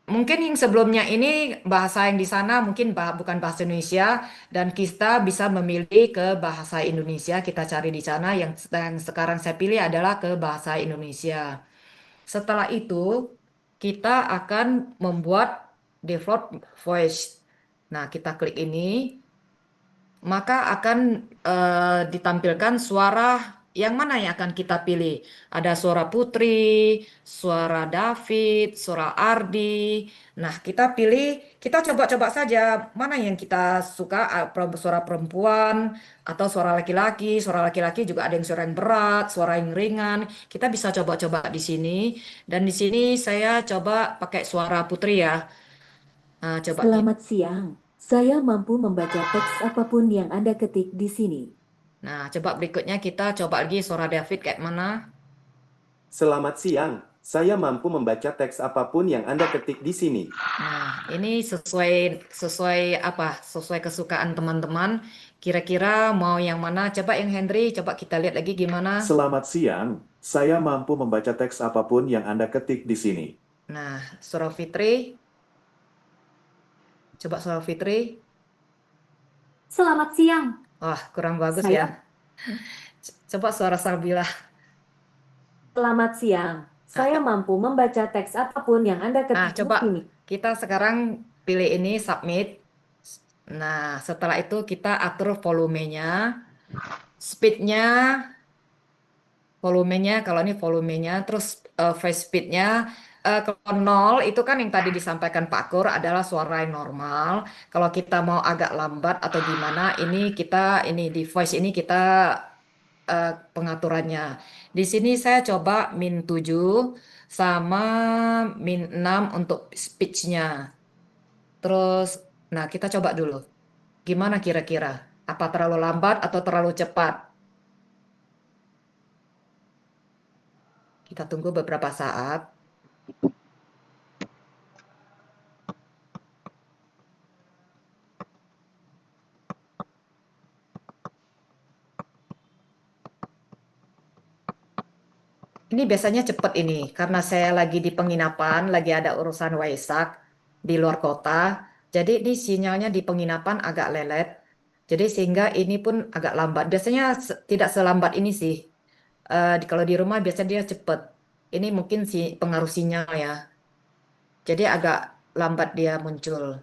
mungkin yang sebelumnya ini bahasa yang di sana mungkin bukan bahasa Indonesia dan kita bisa memilih ke bahasa Indonesia. Kita cari di sana yang sekarang saya pilih adalah ke bahasa Indonesia. Setelah itu kita akan membuat default voice. Nah, kita klik ini maka akan ditampilkan suara yang mana yang akan kita pilih. Ada suara Putri, suara David, suara Ardi. Nah, kita pilih, kita coba-coba saja mana yang kita suka, suara perempuan atau suara laki-laki. Suara laki-laki juga ada yang suara yang berat, suara yang ringan. Kita bisa coba-coba di sini. Dan di sini saya coba pakai suara Putri ya. Coba kita. Selamat siang. Saya mampu membaca teks apapun yang Anda ketik di sini. Nah, coba berikutnya kita coba lagi suara David kayak mana. Selamat siang. Saya mampu membaca teks apapun yang Anda ketik di sini. Nah, ini sesuai apa? Sesuai kesukaan teman-teman. Kira-kira mau yang mana? Coba yang Henry, coba kita lihat lagi gimana. Selamat siang. Saya mampu membaca teks apapun yang Anda ketik di sini. Nah, suara Fitri. Coba suara Fitri. Selamat siang. Wah, kurang bagus Saya ya. Coba suara Salbila. Selamat siang. Saya mampu membaca teks apapun yang Anda ketik di Coba sini. kita sekarang pilih ini submit. Nah, setelah itu kita atur volumenya, speednya, kalau ini volumenya, terus face speednya. Kalau 0 itu kan yang tadi disampaikan Pak Kur adalah suara yang normal. Kalau kita mau agak lambat atau gimana, ini di voice ini kita pengaturannya. Di sini saya coba -7 sama -6 untuk speech-nya. Terus, nah kita coba dulu. Gimana kira-kira? Apa terlalu lambat atau terlalu cepat? Kita tunggu beberapa saat. Ini biasanya cepat ini, karena saya lagi di penginapan, lagi ada urusan Waisak di luar kota. Jadi ini sinyalnya di penginapan agak lelet. Jadi sehingga ini pun agak lambat. Biasanya tidak selambat ini sih. Kalau di rumah biasanya dia cepat. Ini mungkin pengaruh sinyal ya. Jadi agak lambat dia muncul.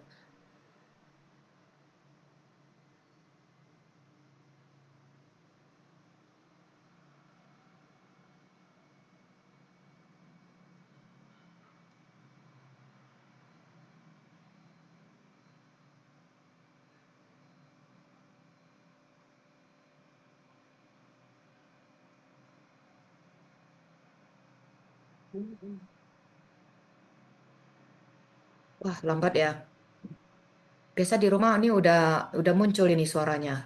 Wah, lambat ya. Biasa di rumah ini udah muncul ini suaranya.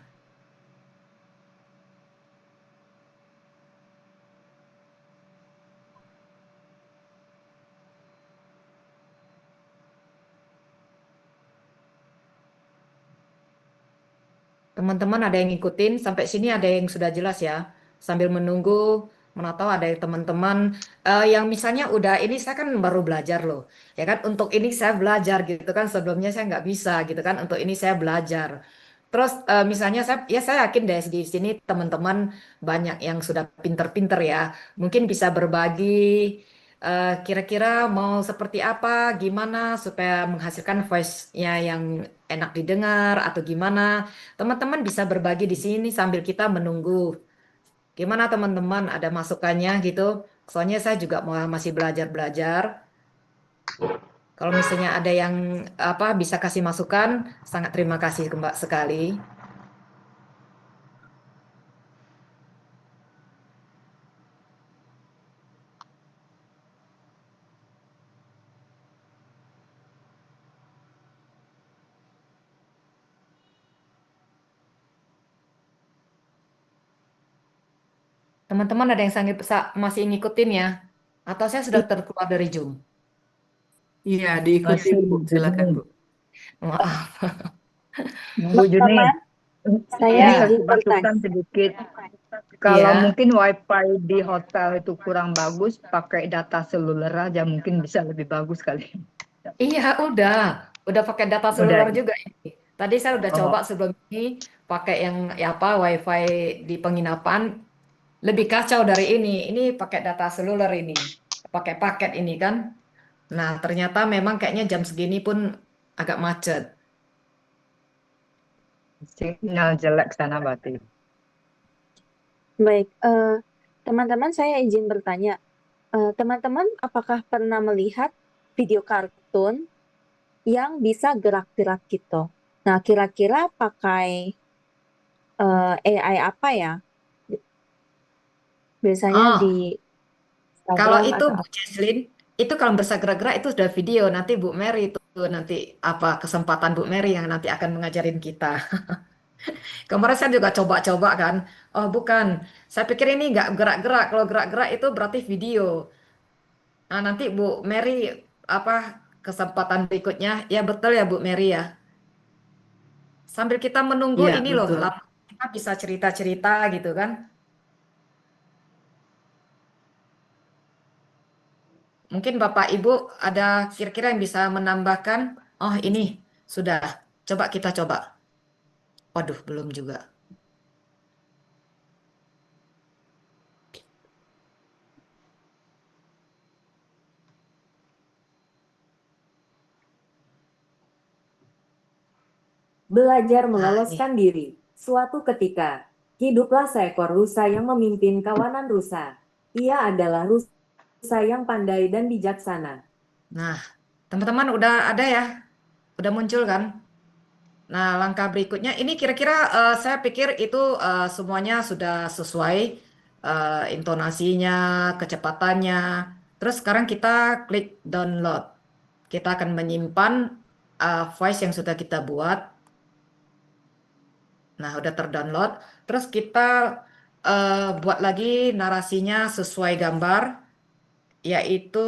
Teman-teman ada yang ngikutin sampai sini, ada yang sudah jelas ya. Sambil menunggu, mana tahu ada yang teman-teman yang misalnya udah ini saya kan baru belajar loh, ya kan. Untuk ini saya belajar gitu kan. Sebelumnya saya nggak bisa gitu kan. Untuk ini saya belajar. Terus misalnya saya yakin deh di sini teman-teman banyak yang sudah pinter-pinter ya. Mungkin bisa berbagi kira-kira mau seperti apa, gimana supaya menghasilkan voice-nya yang enak didengar atau gimana. Teman-teman bisa berbagi di sini sambil kita menunggu. Gimana teman-teman, ada masukannya gitu? Soalnya saya juga masih belajar-belajar. Kalau misalnya ada yang bisa kasih masukan, sangat terima kasih Mbak sekali. Teman-teman ada yang masih ngikutin ya? Atau saya sudah terkeluar dari Zoom? Iya, diikuti Bu. Silakan Bu. Maaf. Bu Juni, Saya ini izin masukan bertanya. sedikit. Kalau Iya. mungkin WiFi di hotel itu kurang bagus, pakai data seluler aja mungkin bisa lebih bagus kali. Iya, udah pakai data Udah. seluler juga ini. Tadi saya udah Oh. coba sebelum ini pakai yang WiFi di penginapan, lebih kacau dari ini. Ini pakai data seluler ini, pakai paket ini kan. Nah, ternyata memang kayaknya jam segini pun agak macet. Sinyal jelek sana berarti. Baik, teman-teman saya izin bertanya. Teman-teman apakah pernah melihat video kartun yang bisa gerak-gerak gitu? Nah, kira-kira pakai AI apa ya? Biasanya Oh, di kalau Instagram itu atau Bu Jesslyn, itu kalau bisa gerak-gerak itu sudah video. Nanti Bu Mary itu nanti kesempatan Bu Mary yang nanti akan mengajarin kita. Kemarin saya juga coba-coba kan. Oh bukan, saya pikir ini nggak gerak-gerak. Kalau gerak-gerak itu berarti video. Nah nanti Bu Mary kesempatan berikutnya. Ya betul ya Bu Mary ya. Sambil kita menunggu Iya, ini loh, betul. kita bisa cerita-cerita gitu kan. Mungkin Bapak Ibu ada kira-kira yang bisa menambahkan. Oh ini sudah. Coba kita coba. Waduh, belum juga. Belajar Nah, meloloskan diri. Suatu ketika, hiduplah seekor rusa yang memimpin kawanan rusa. Ia adalah rusa yang pandai dan bijaksana. Nah, teman-teman udah ada ya? Udah muncul kan? Nah, langkah berikutnya ini kira-kira saya pikir itu semuanya sudah sesuai intonasinya, kecepatannya. Terus sekarang kita klik download. Kita akan menyimpan voice yang sudah kita buat. Nah, udah terdownload. Terus kita buat lagi narasinya sesuai gambar. yaitu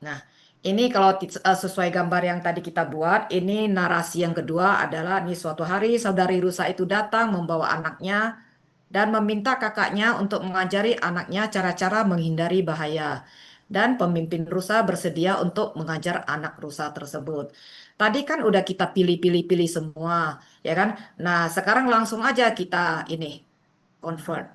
nah, ini kalau sesuai gambar yang tadi kita buat, ini narasi yang kedua adalah nih suatu hari saudari rusa itu datang membawa anaknya dan meminta kakaknya untuk mengajari anaknya cara-cara menghindari bahaya. Dan pemimpin rusa bersedia untuk mengajar anak rusa tersebut. Tadi kan udah kita pilih-pilih-pilih semua, ya kan? Nah, sekarang langsung aja kita ini convert.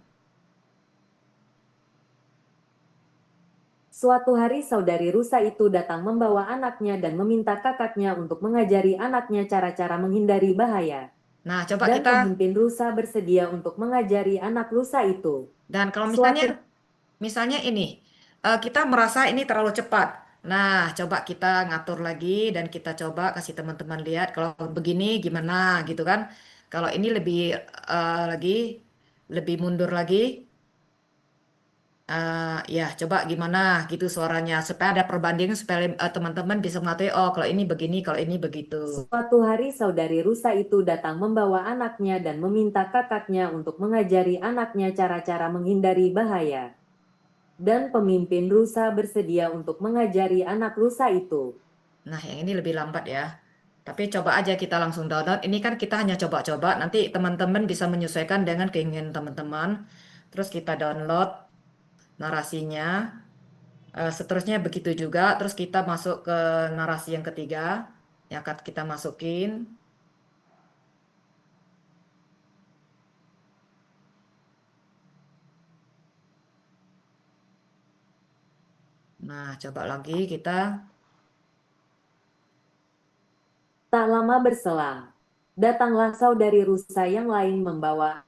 Suatu hari saudari rusa itu datang membawa anaknya dan meminta kakaknya untuk mengajari anaknya cara-cara menghindari bahaya. Nah, coba Dan kita pemimpin rusa bersedia untuk mengajari anak rusa itu. dan kalau Suatu misalnya ini kita merasa ini terlalu cepat. Nah, coba kita ngatur lagi dan kita coba kasih teman-teman lihat kalau begini gimana gitu kan. Kalau ini lebih lagi lebih mundur lagi. Ya, coba gimana gitu suaranya supaya ada perbandingan supaya teman-teman bisa mengetahui oh kalau ini begini, kalau ini begitu. Suatu hari saudari rusa itu datang membawa anaknya dan meminta kakaknya untuk mengajari anaknya cara-cara menghindari bahaya. Dan pemimpin rusa bersedia untuk mengajari anak rusa itu. Nah, yang ini lebih lambat ya. Tapi coba aja kita langsung download. Ini kan kita hanya coba-coba. Nanti teman-teman bisa menyesuaikan dengan keinginan teman-teman. Terus kita download narasinya. Seterusnya begitu juga. Terus kita masuk ke narasi yang ketiga. Yang akan kita masukin. Nah, coba lagi kita. Tak lama berselang, datanglah saudari rusa yang lain membawa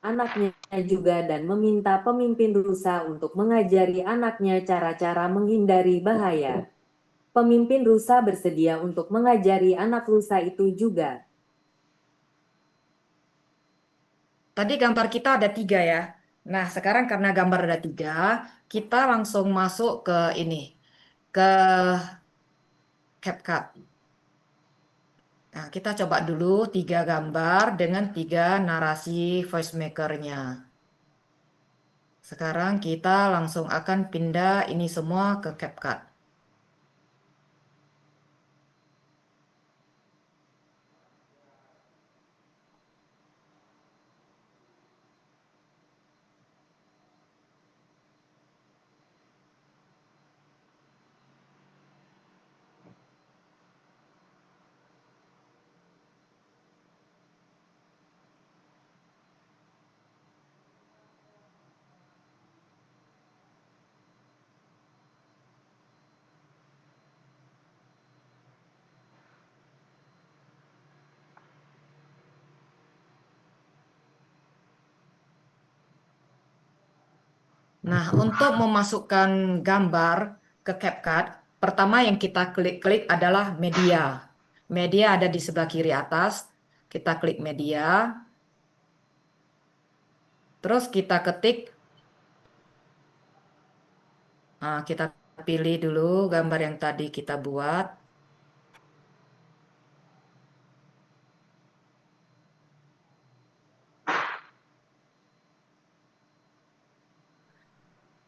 anaknya juga dan meminta pemimpin rusa untuk mengajari anaknya cara-cara menghindari bahaya. Pemimpin rusa bersedia untuk mengajari anak rusa itu juga. Tadi gambar kita ada 3 ya. Nah, sekarang karena gambar ada 3, kita langsung masuk ke ini. Ke CapCut. Nah, kita coba dulu 3 gambar dengan 3 narasi voice maker-nya. Sekarang kita langsung akan pindah ini semua ke CapCut. Nah, untuk memasukkan gambar ke CapCut, pertama yang kita klik-klik adalah media. Media ada di sebelah kiri atas. Kita klik media. Terus kita ketik. Nah, kita pilih dulu gambar yang tadi kita buat.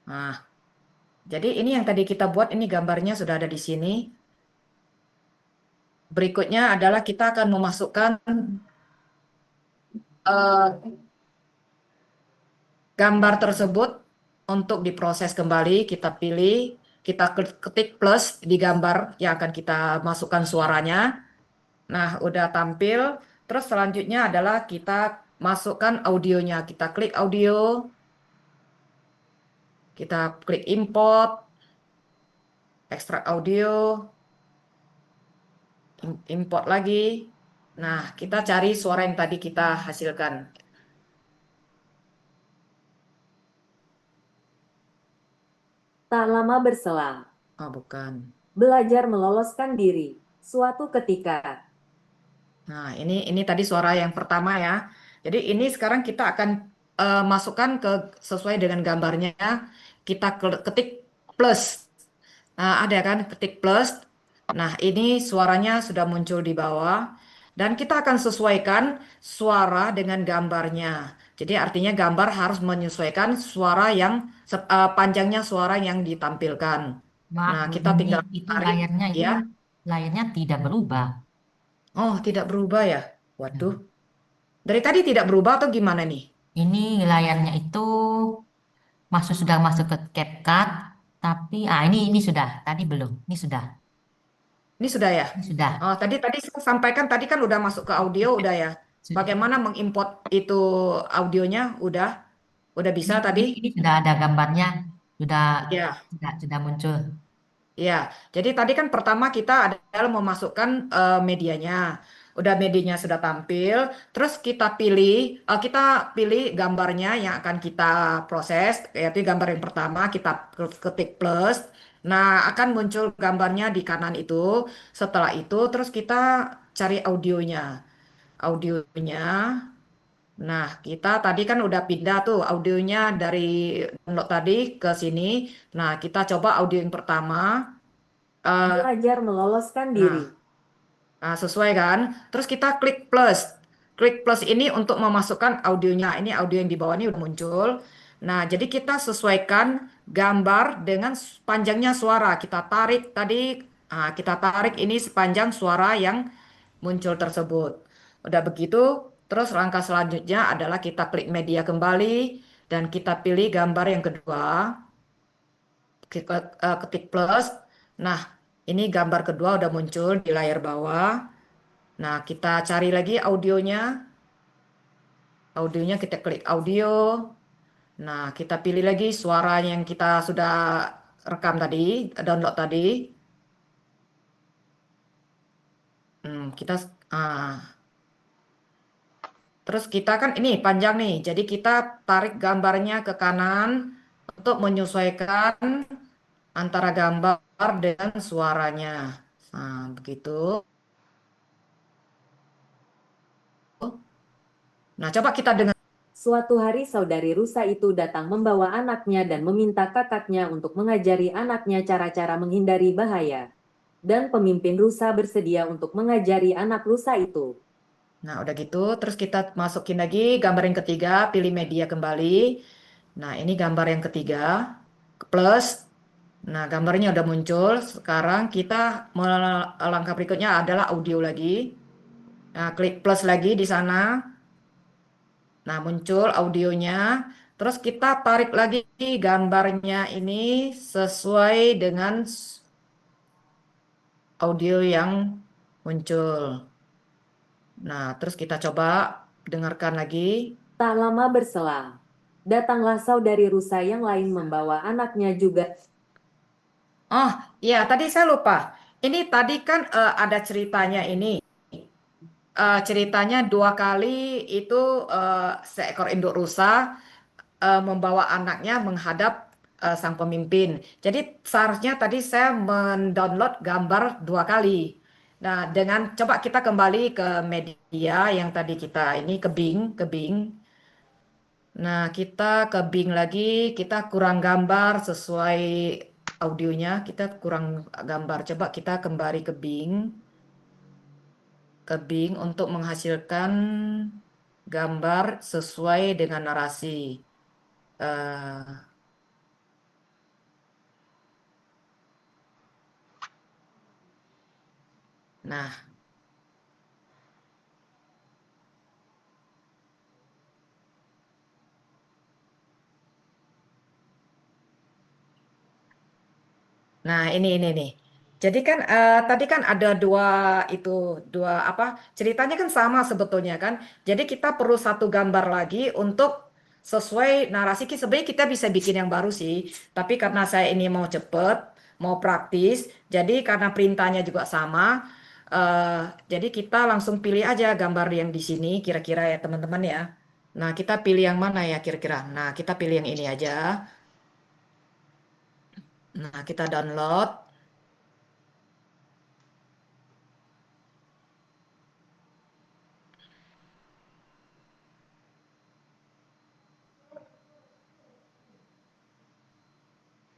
Nah, jadi ini yang tadi kita buat, ini gambarnya sudah ada di sini. Berikutnya adalah kita akan memasukkan gambar tersebut untuk diproses kembali. Kita pilih, kita ketik plus di gambar yang akan kita masukkan suaranya. Nah, udah tampil. Terus selanjutnya adalah kita masukkan audionya. Kita klik audio. Kita klik import. Ekstrak audio. Import lagi. Nah, kita cari suara yang tadi kita hasilkan. Tak lama berselang, Oh, bukan. belajar meloloskan diri. Suatu ketika, Nah, ini tadi suara yang pertama ya. Jadi ini sekarang kita akan masukkan ke sesuai dengan gambarnya. Kita ketik plus. Nah, ada kan ketik plus. Nah, ini suaranya sudah muncul di bawah. Dan kita akan sesuaikan suara dengan gambarnya. Jadi artinya gambar harus menyesuaikan suara yang panjangnya suara yang ditampilkan. Maaf Nah, Bu, kita ini tinggal itu tarik layarnya itu ya. layarnya tidak berubah. Oh, tidak berubah ya. Waduh. Hmm. Dari tadi tidak berubah atau gimana nih? Ini layarnya itu sudah masuk ke CapCut, tapi ini sudah, tadi belum, ini sudah, Ini sudah ya? ini sudah. Oh, tadi saya sampaikan tadi kan udah masuk ke audio udah ya. Bagaimana mengimport itu audionya udah bisa tadi? Ini sudah ada gambarnya, sudah Ya. sudah muncul. Ya, jadi tadi kan pertama kita adalah memasukkan medianya. Udah medianya sudah tampil, terus kita pilih gambarnya yang akan kita proses, yaitu gambar yang pertama kita ketik plus. Nah, akan muncul gambarnya di kanan itu. Setelah itu, terus kita cari audionya. Audionya. Nah, kita tadi kan udah pindah tuh audionya dari download tadi ke sini. Nah, kita coba audio yang pertama. Belajar meloloskan diri. Nah, sesuai kan? Terus kita klik plus. Klik plus ini untuk memasukkan audionya. Ini audio yang di bawah ini udah muncul. Nah, jadi kita sesuaikan gambar dengan panjangnya suara. Kita tarik ini sepanjang suara yang muncul tersebut. Udah begitu, terus langkah selanjutnya adalah kita klik media kembali dan kita pilih gambar yang kedua. Kita ketik plus. Nah, ini gambar kedua udah muncul di layar bawah. Nah, kita cari lagi audionya. Audionya kita klik audio. Nah, kita pilih lagi suaranya yang kita sudah rekam tadi, download tadi. Terus kita kan ini panjang nih, jadi kita tarik gambarnya ke kanan untuk menyesuaikan antara gambar dengan suaranya. Nah, begitu. Nah, coba kita dengar. Suatu hari saudari rusa itu datang membawa anaknya dan meminta kakaknya untuk mengajari anaknya cara-cara menghindari bahaya. Dan pemimpin rusa bersedia untuk mengajari anak rusa itu. Nah, udah gitu, terus kita masukin lagi gambar yang ketiga, pilih media kembali. Nah, ini gambar yang ketiga, plus. Nah, gambarnya udah muncul. Sekarang kita langkah berikutnya adalah audio lagi. Nah, klik plus lagi di sana. Nah, muncul audionya. Terus kita tarik lagi gambarnya ini sesuai dengan audio yang muncul. Nah, terus kita coba dengarkan lagi. Tak lama berselang, datanglah saudari rusa yang lain membawa anaknya juga. Oh, iya, tadi saya lupa. Ini tadi kan ada ceritanya ini. Ceritanya 2 kali itu seekor induk rusa membawa anaknya menghadap sang pemimpin. Jadi seharusnya tadi saya mendownload gambar 2 kali. Nah, coba kita kembali ke media yang tadi kita ini ke Bing. Nah, kita ke Bing lagi, kita kurang gambar sesuai audionya, kita kurang gambar. Coba kita kembali ke Bing. Untuk menghasilkan gambar sesuai dengan narasi. Nah, ini nih. Jadi kan tadi kan ada dua apa ceritanya kan sama sebetulnya kan. Jadi kita perlu satu gambar lagi untuk sesuai narasi. Sebenarnya kita bisa bikin yang baru sih. Tapi karena saya ini mau cepet, mau praktis, jadi karena perintahnya juga sama, jadi kita langsung pilih aja gambar yang di sini kira-kira ya teman-teman ya. Nah, kita pilih yang mana ya kira-kira? Nah, kita pilih yang ini aja. Nah, kita download.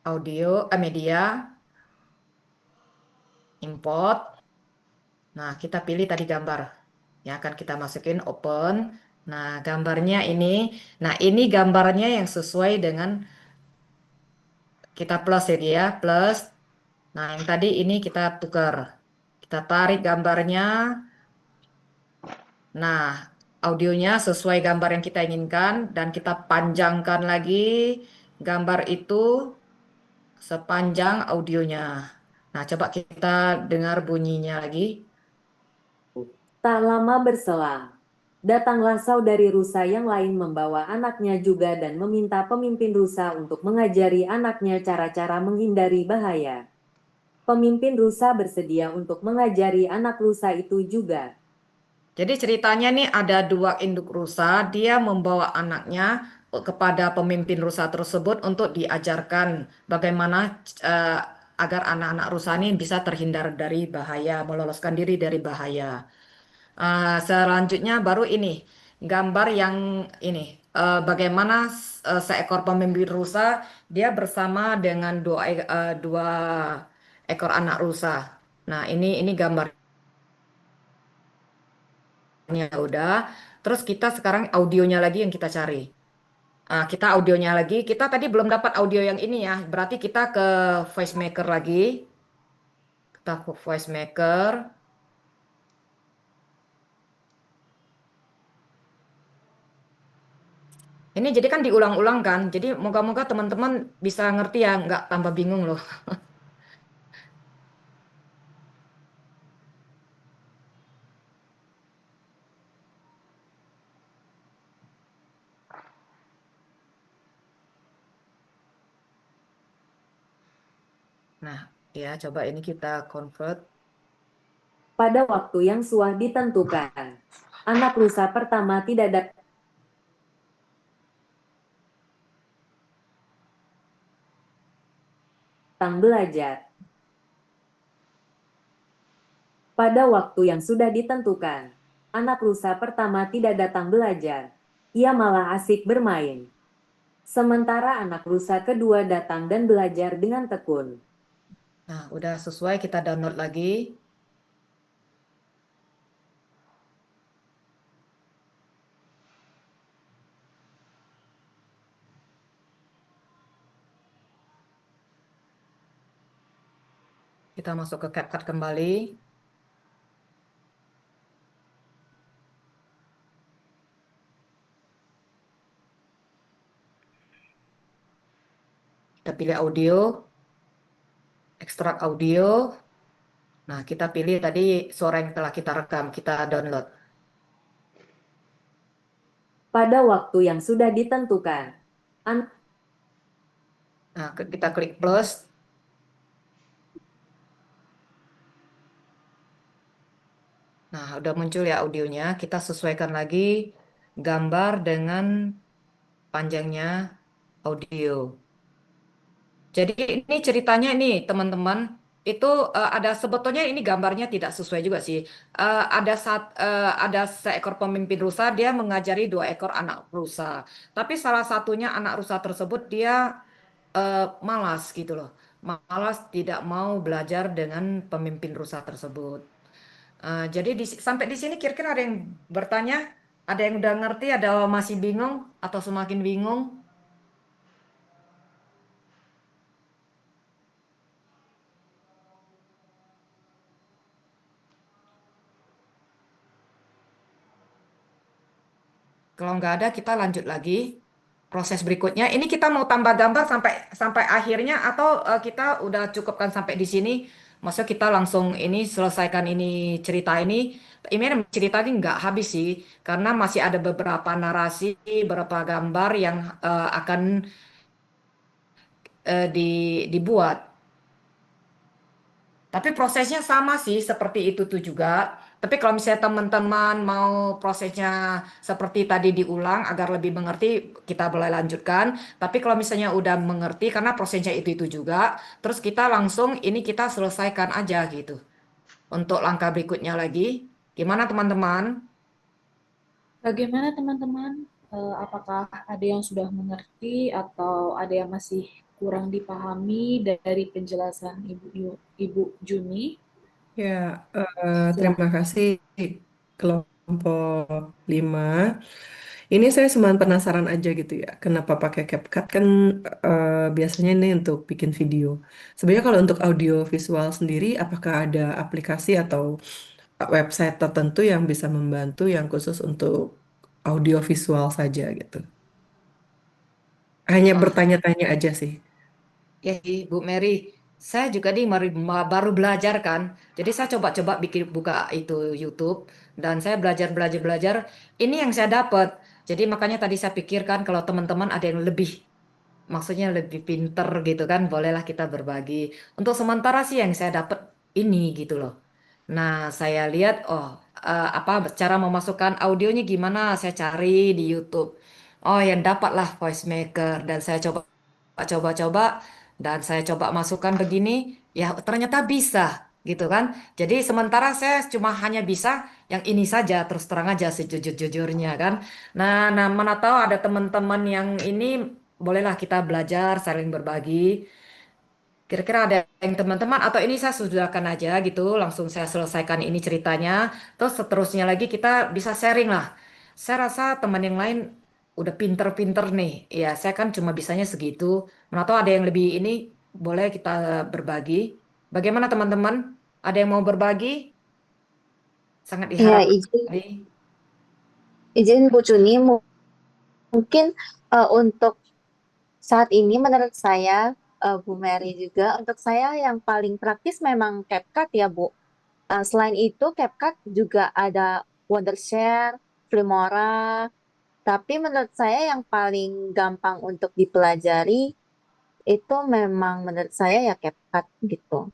Audio, media, import. Nah, kita pilih tadi gambar yang akan kita masukin, open. Nah, gambarnya ini. Nah, ini gambarnya yang sesuai dengan kita plus ya, plus. Nah, yang tadi ini kita tukar. Kita tarik gambarnya. Nah, audionya sesuai gambar yang kita inginkan dan kita panjangkan lagi gambar itu sepanjang audionya. Nah, coba kita dengar bunyinya lagi. Tak lama berselang, datanglah saudari rusa yang lain membawa anaknya juga dan meminta pemimpin rusa untuk mengajari anaknya cara-cara menghindari bahaya. Pemimpin rusa bersedia untuk mengajari anak rusa itu juga. Jadi ceritanya nih ada dua induk rusa, dia membawa anaknya kepada pemimpin rusa tersebut untuk diajarkan bagaimana eh, agar anak-anak rusa ini bisa terhindar dari bahaya, meloloskan diri dari bahaya. Selanjutnya baru ini gambar yang ini bagaimana seekor pemimpin rusa dia bersama dengan dua ekor anak rusa. Nah ini gambarnya udah. Terus kita sekarang audionya lagi yang kita cari. Kita audionya lagi. Kita tadi belum dapat audio yang ini ya. Berarti kita ke voice maker lagi. Kita ke voice maker. Ini jadi kan diulang-ulang kan. Jadi moga-moga teman-teman bisa ngerti ya, nggak tambah bingung loh. Nah, ya coba ini kita convert. Pada waktu yang suah ditentukan, anak rusa pertama tidak datang belajar. Pada waktu yang sudah ditentukan, anak rusa pertama tidak datang belajar. Ia malah asik bermain. Sementara anak rusa kedua datang dan belajar dengan tekun. Nah, udah sesuai kita download lagi. Kita masuk ke CapCut kembali. Kita pilih audio, ekstrak audio. Nah, kita pilih tadi suara yang telah kita rekam, kita download. Pada waktu yang sudah ditentukan, Nah, kita klik plus. Nah, udah muncul ya audionya. Kita sesuaikan lagi gambar dengan panjangnya audio. Jadi ini ceritanya ini teman-teman itu ada sebetulnya ini gambarnya tidak sesuai juga sih. Ada seekor pemimpin rusa dia mengajari dua ekor anak rusa. Tapi salah satunya anak rusa tersebut dia malas gitu loh. Malas tidak mau belajar dengan pemimpin rusa tersebut. Jadi sampai di sini kira-kira ada yang bertanya, ada yang udah ngerti, ada masih bingung atau semakin bingung? Kalau nggak ada, kita lanjut lagi proses berikutnya. Ini kita mau tambah gambar sampai akhirnya atau kita udah cukupkan sampai di sini? Maksudnya kita langsung ini selesaikan ini cerita ini. Ini cerita ini nggak habis sih, karena masih ada beberapa narasi, beberapa gambar yang akan dibuat. Tapi prosesnya sama sih seperti itu tuh juga. Tapi kalau misalnya teman-teman mau prosesnya seperti tadi diulang agar lebih mengerti, kita boleh lanjutkan. Tapi kalau misalnya udah mengerti karena prosesnya itu juga, terus kita langsung ini kita selesaikan aja gitu. Untuk langkah berikutnya lagi, gimana teman-teman? Bagaimana teman-teman? Apakah ada yang sudah mengerti atau ada yang masih kurang dipahami dari penjelasan Ibu Juni? Ya, terima kasih kelompok kelompok 5. Ini saya cuma penasaran aja gitu ya, kenapa pakai CapCut kan biasanya ini untuk bikin video. Sebenarnya kalau untuk audio visual sendiri, apakah ada aplikasi atau website tertentu yang bisa membantu yang khusus untuk audio visual saja gitu? Hanya Wah, bertanya-tanya aja sih. ya Bu Mary, saya juga nih baru belajar kan. Jadi saya coba-coba bikin buka itu YouTube dan saya belajar. Ini yang saya dapat. Jadi makanya tadi saya pikirkan kalau teman-teman ada yang lebih, maksudnya lebih pinter gitu kan, bolehlah kita berbagi. Untuk sementara sih yang saya dapat ini gitu loh. Nah, saya lihat, oh, apa cara memasukkan audionya gimana? Saya cari di YouTube. Oh, yang dapatlah voice maker dan saya coba dan saya coba masukkan begini, ya ternyata bisa gitu kan. Jadi sementara saya cuma hanya bisa yang ini saja, terus terang aja sejujur-jujurnya kan. Nah, mana tahu ada teman-teman yang ini, bolehlah kita belajar, saling berbagi. Kira-kira ada yang teman-teman atau ini saya sudahkan aja gitu, langsung saya selesaikan ini ceritanya. Terus seterusnya lagi kita bisa sharing lah. Saya rasa teman yang lain udah pinter-pinter nih. Ya, saya kan cuma bisanya segitu. Mana tahu ada yang lebih ini, boleh kita berbagi. Bagaimana teman-teman? Ada yang mau berbagi? Sangat Ya, diharapkan izin, sekali. izin Bu Juni, mungkin untuk saat ini menurut saya, Bu Mary juga, untuk saya yang paling praktis memang CapCut ya Bu. Selain itu, CapCut juga ada Wondershare, Filmora, tapi menurut saya yang paling gampang untuk dipelajari itu memang menurut saya ya CapCut gitu.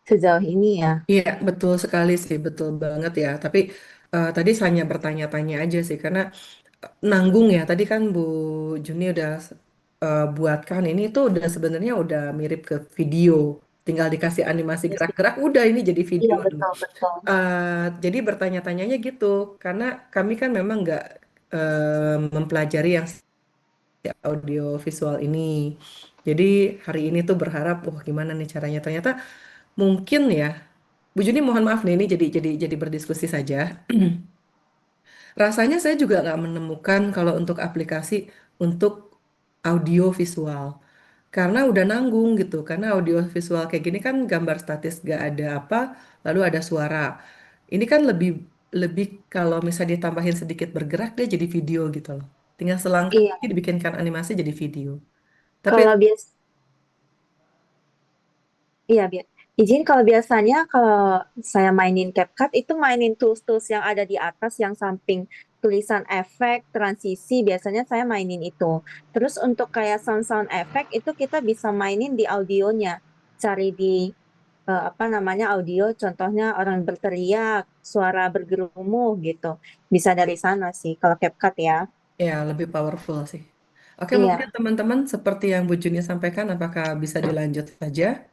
Sejauh ini ya. Iya, betul sekali sih, betul banget ya. Tapi tadi hanya bertanya-tanya aja sih, karena nanggung ya. Tadi kan Bu Juni udah buatkan ini tuh udah sebenarnya udah mirip ke video. Tinggal dikasih animasi Iya sih. gerak-gerak, udah ini jadi Iya, video dulu. betul, betul. Jadi bertanya-tanyanya gitu, karena kami kan memang nggak mempelajari yang audio visual ini. Jadi hari ini tuh berharap, wah gimana nih caranya? Ternyata mungkin ya, Bu Juni mohon maaf nih, ini jadi berdiskusi saja. Rasanya saya juga nggak menemukan kalau untuk aplikasi untuk audio visual. Karena udah nanggung gitu. Karena audio visual kayak gini kan gambar statis gak ada apa, lalu ada suara. Ini kan lebih lebih kalau misalnya ditambahin sedikit bergerak dia jadi video gitu loh. Tinggal selangkah Iya, lagi dibikinkan animasi jadi video. Tapi kalau bias iya, izin kalau biasanya kalau saya mainin CapCut itu mainin tools-tools yang ada di atas yang samping tulisan efek, transisi, biasanya saya mainin itu. Terus untuk kayak sound-sound efek itu kita bisa mainin di audionya. Cari di apa namanya audio, contohnya orang berteriak, suara bergerumu gitu. Bisa dari sana sih kalau CapCut ya. ya lebih powerful sih. Oke, mungkin Iya. teman-teman seperti yang Bu Juni sampaikan, apakah bisa dilanjut saja?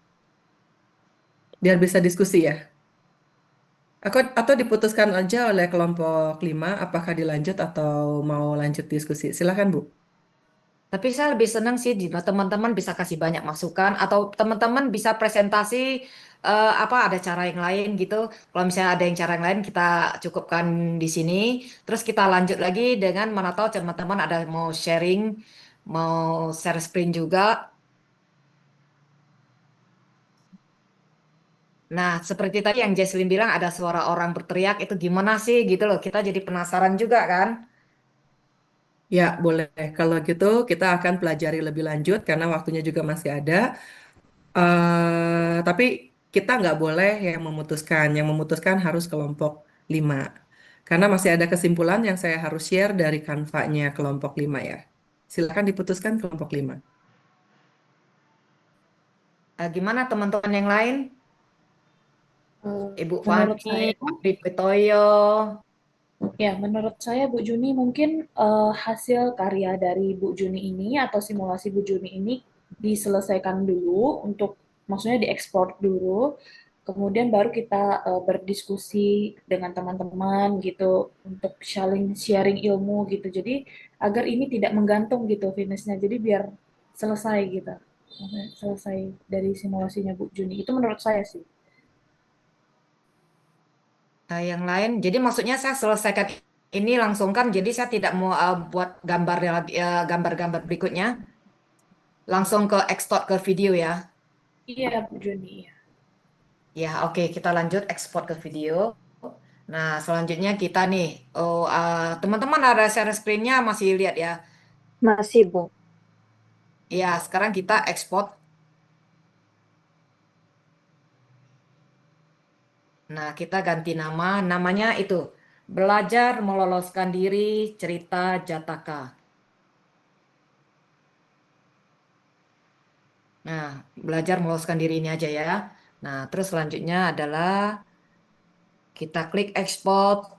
Biar bisa diskusi ya. Atau diputuskan aja oleh kelompok 5, apakah dilanjut atau mau lanjut diskusi. Silakan, Bu. Tapi saya lebih senang sih jika teman-teman bisa kasih banyak masukan atau teman-teman bisa presentasi, apa ada cara yang lain gitu. Kalau misalnya ada yang cara yang lain kita cukupkan di sini. Terus kita lanjut lagi dengan mana tahu teman-teman ada mau sharing, mau share screen juga. Nah, seperti tadi yang Jesslyn bilang ada suara orang berteriak itu gimana sih gitu loh. Kita jadi penasaran juga kan. Ya, boleh. Kalau gitu kita akan pelajari lebih lanjut karena waktunya juga masih ada. Tapi kita nggak boleh yang memutuskan. Yang memutuskan harus kelompok 5. Karena masih ada kesimpulan yang saya harus share dari kanvanya kelompok 5 ya. Silakan diputuskan kelompok 5. Gimana teman-teman yang lain? Eh, Ibu Menurut Fani, saya, Abdi Petoyo. ya menurut saya Bu Juni mungkin hasil karya dari Bu Juni ini atau simulasi Bu Juni ini diselesaikan dulu untuk maksudnya diekspor dulu, kemudian baru kita berdiskusi dengan teman-teman gitu untuk sharing ilmu gitu. Jadi agar ini tidak menggantung gitu finishnya. Jadi biar selesai gitu. Maksudnya selesai dari simulasinya Bu Juni. Itu menurut saya sih. Yang lain, jadi maksudnya saya selesaikan ini langsung kan, jadi saya tidak mau buat gambar lagi, gambar-gambar berikutnya, langsung ke ekspor ke video ya. Iya, Bu Juni. Ya, oke, kita lanjut ekspor ke video. Nah, selanjutnya kita nih, teman-teman ada share screen-nya masih lihat ya? Masih, Bu. Ya, sekarang kita ekspor. Nah, kita ganti nama, namanya itu Belajar Meloloskan Diri Cerita Jataka. Nah, belajar meloloskan diri ini aja ya. Nah, terus selanjutnya adalah kita klik export.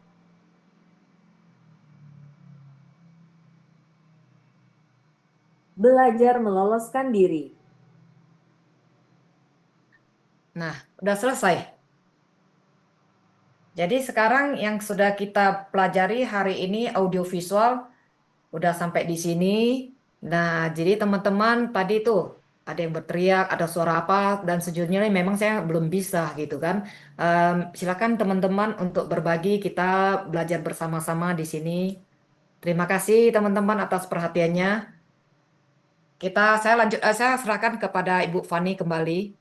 Belajar meloloskan diri. Nah, udah selesai. Jadi sekarang yang sudah kita pelajari hari ini audiovisual udah sampai di sini. Nah, jadi teman-teman tadi tuh ada yang berteriak, ada suara apa dan sejujurnya memang saya belum bisa gitu kan. Silakan teman-teman untuk berbagi, kita belajar bersama-sama di sini. Terima kasih teman-teman atas perhatiannya. Saya serahkan kepada Ibu Fani kembali.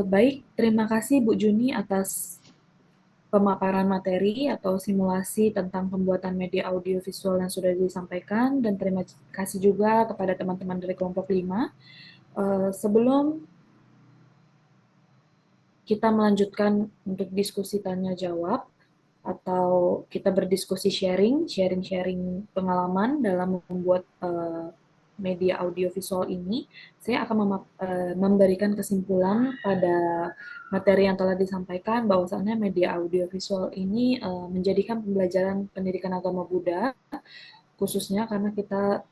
Baik, terima kasih Bu Juni atas pemaparan materi atau simulasi tentang pembuatan media audiovisual yang sudah disampaikan, dan terima kasih juga kepada teman-teman dari kelompok 5. Sebelum kita melanjutkan untuk diskusi tanya jawab atau kita berdiskusi sharing pengalaman dalam membuat media audiovisual ini, saya akan memberikan kesimpulan pada materi yang telah disampaikan bahwasannya media audiovisual ini menjadikan pembelajaran pendidikan agama Buddha, khususnya karena kita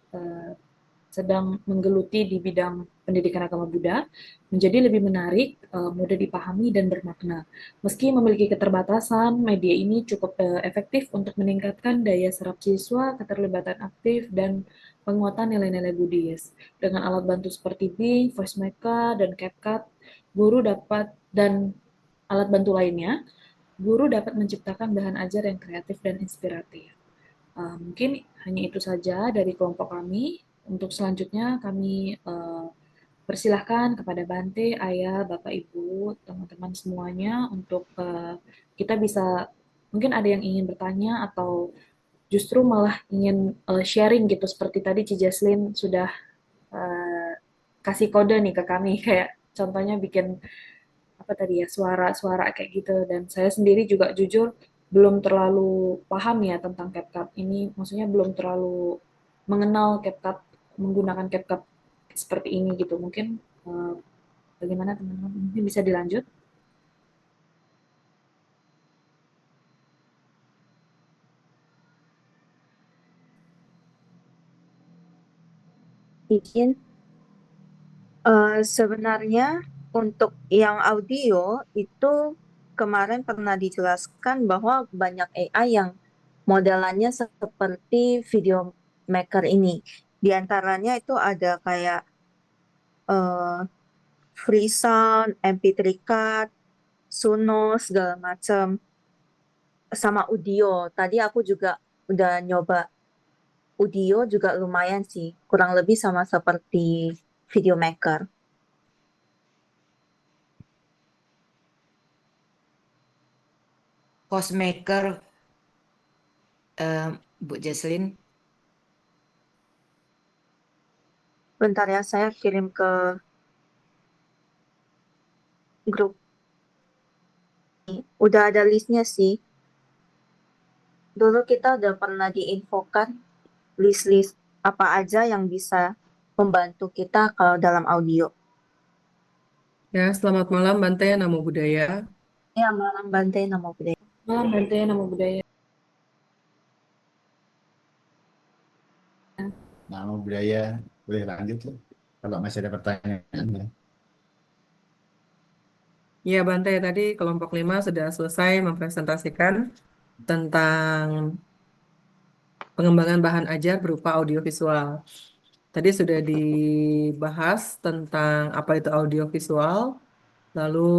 sedang menggeluti di bidang pendidikan agama Buddha, menjadi lebih menarik, mudah dipahami, dan bermakna. Meski memiliki keterbatasan, media ini cukup efektif untuk meningkatkan daya serap siswa, keterlibatan aktif, dan penguatan nilai-nilai Buddhis. Dengan alat bantu seperti Bing, VoiceMaker, dan CapCut, guru dapat dan alat bantu lainnya, guru dapat menciptakan bahan ajar yang kreatif dan inspiratif. Mungkin hanya itu saja dari kelompok kami. Untuk selanjutnya kami persilahkan kepada Bante, Ayah, Bapak, Ibu, teman-teman semuanya untuk kita bisa, mungkin ada yang ingin bertanya atau justru malah ingin sharing gitu, seperti tadi Ci Jaslyn sudah kasih kode nih ke kami, kayak contohnya bikin apa tadi ya, suara-suara kayak gitu, dan saya sendiri juga jujur belum terlalu paham ya tentang CapCut ini, maksudnya belum terlalu mengenal CapCut, menggunakan CapCut seperti ini gitu. Mungkin bagaimana teman-teman, mungkin bisa dilanjut. Izin. Sebenarnya untuk yang audio itu kemarin pernah dijelaskan bahwa banyak AI yang modelannya seperti video maker ini. Di antaranya itu ada kayak eh, Freesound, MP3 Cut, Suno, segala macam. Sama Udio. Tadi aku juga udah nyoba Udio, juga lumayan sih. Kurang lebih sama seperti video maker. Cosmaker, Bu Jaslyn. Bentar ya, saya kirim ke grup. Udah ada listnya sih. Dulu kita udah pernah diinfokan list-list apa aja yang bisa membantu kita kalau dalam audio. Ya, selamat malam Bante, Namo Buddhaya. Ya, malam Bante, Namo Buddhaya. Malam Bante, Namo Buddhaya. Namo Buddhaya, boleh lanjut loh kalau masih ada pertanyaan ya. Ya, Bante, tadi kelompok 5 sudah selesai mempresentasikan tentang pengembangan bahan ajar berupa audiovisual. Tadi sudah dibahas tentang apa itu audiovisual, lalu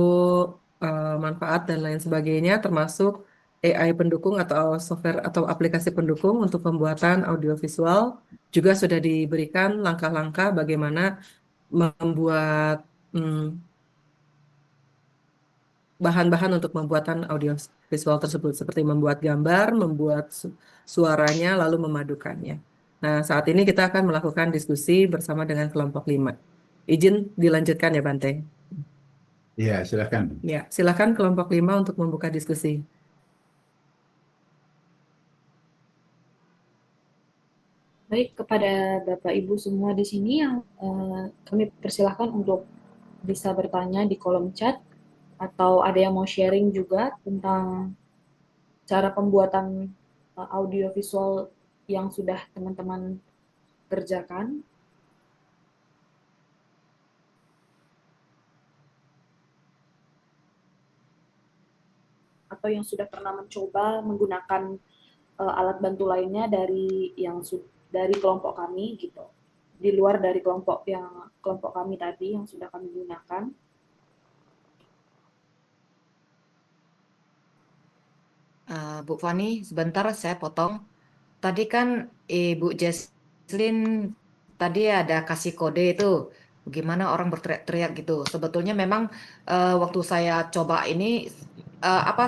manfaat dan lain sebagainya, termasuk AI pendukung atau software atau aplikasi pendukung untuk pembuatan audiovisual. Juga sudah diberikan langkah-langkah bagaimana membuat bahan-bahan untuk pembuatan audio visual tersebut, seperti membuat gambar, membuat suaranya, lalu memadukannya. Nah, saat ini kita akan melakukan diskusi bersama dengan kelompok 5. Izin dilanjutkan ya, Bante. Iya, silakan. Ya, silakan kelompok 5 untuk membuka diskusi. Baik, kepada Bapak Ibu semua di sini yang kami persilahkan untuk bisa bertanya di kolom chat, atau ada yang mau sharing juga tentang cara pembuatan audio visual yang sudah teman-teman kerjakan. Atau yang sudah pernah mencoba menggunakan alat bantu lainnya dari kelompok kami gitu. Di luar dari kelompok kami tadi yang sudah kami gunakan. Bu Fani, sebentar saya potong. Tadi kan Ibu Jesslyn tadi ada kasih kode itu, bagaimana orang berteriak-teriak gitu. Sebetulnya memang waktu saya coba ini,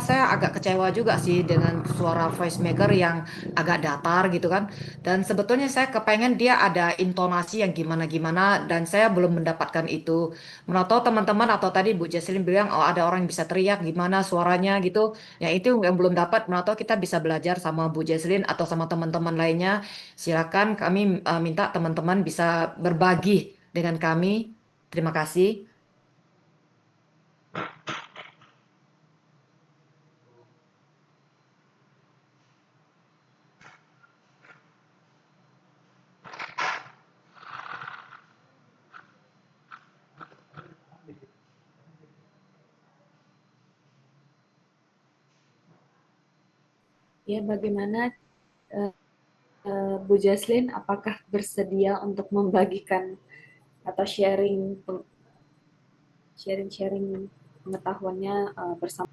saya agak kecewa juga sih dengan suara voice maker yang agak datar gitu kan. Dan sebetulnya saya kepengen dia ada intonasi yang gimana-gimana, dan saya belum mendapatkan itu. Mana tahu teman-teman atau tadi Bu Jesslyn bilang, oh ada orang yang bisa teriak gimana suaranya gitu. Ya itu yang belum dapat. Mana tahu kita bisa belajar sama Bu Jesslyn atau sama teman-teman lainnya. Silakan kami minta teman-teman bisa berbagi dengan kami. Terima kasih. Ya, bagaimana Bu Jesslyn, apakah bersedia untuk membagikan atau sharing pengetahuannya bersama?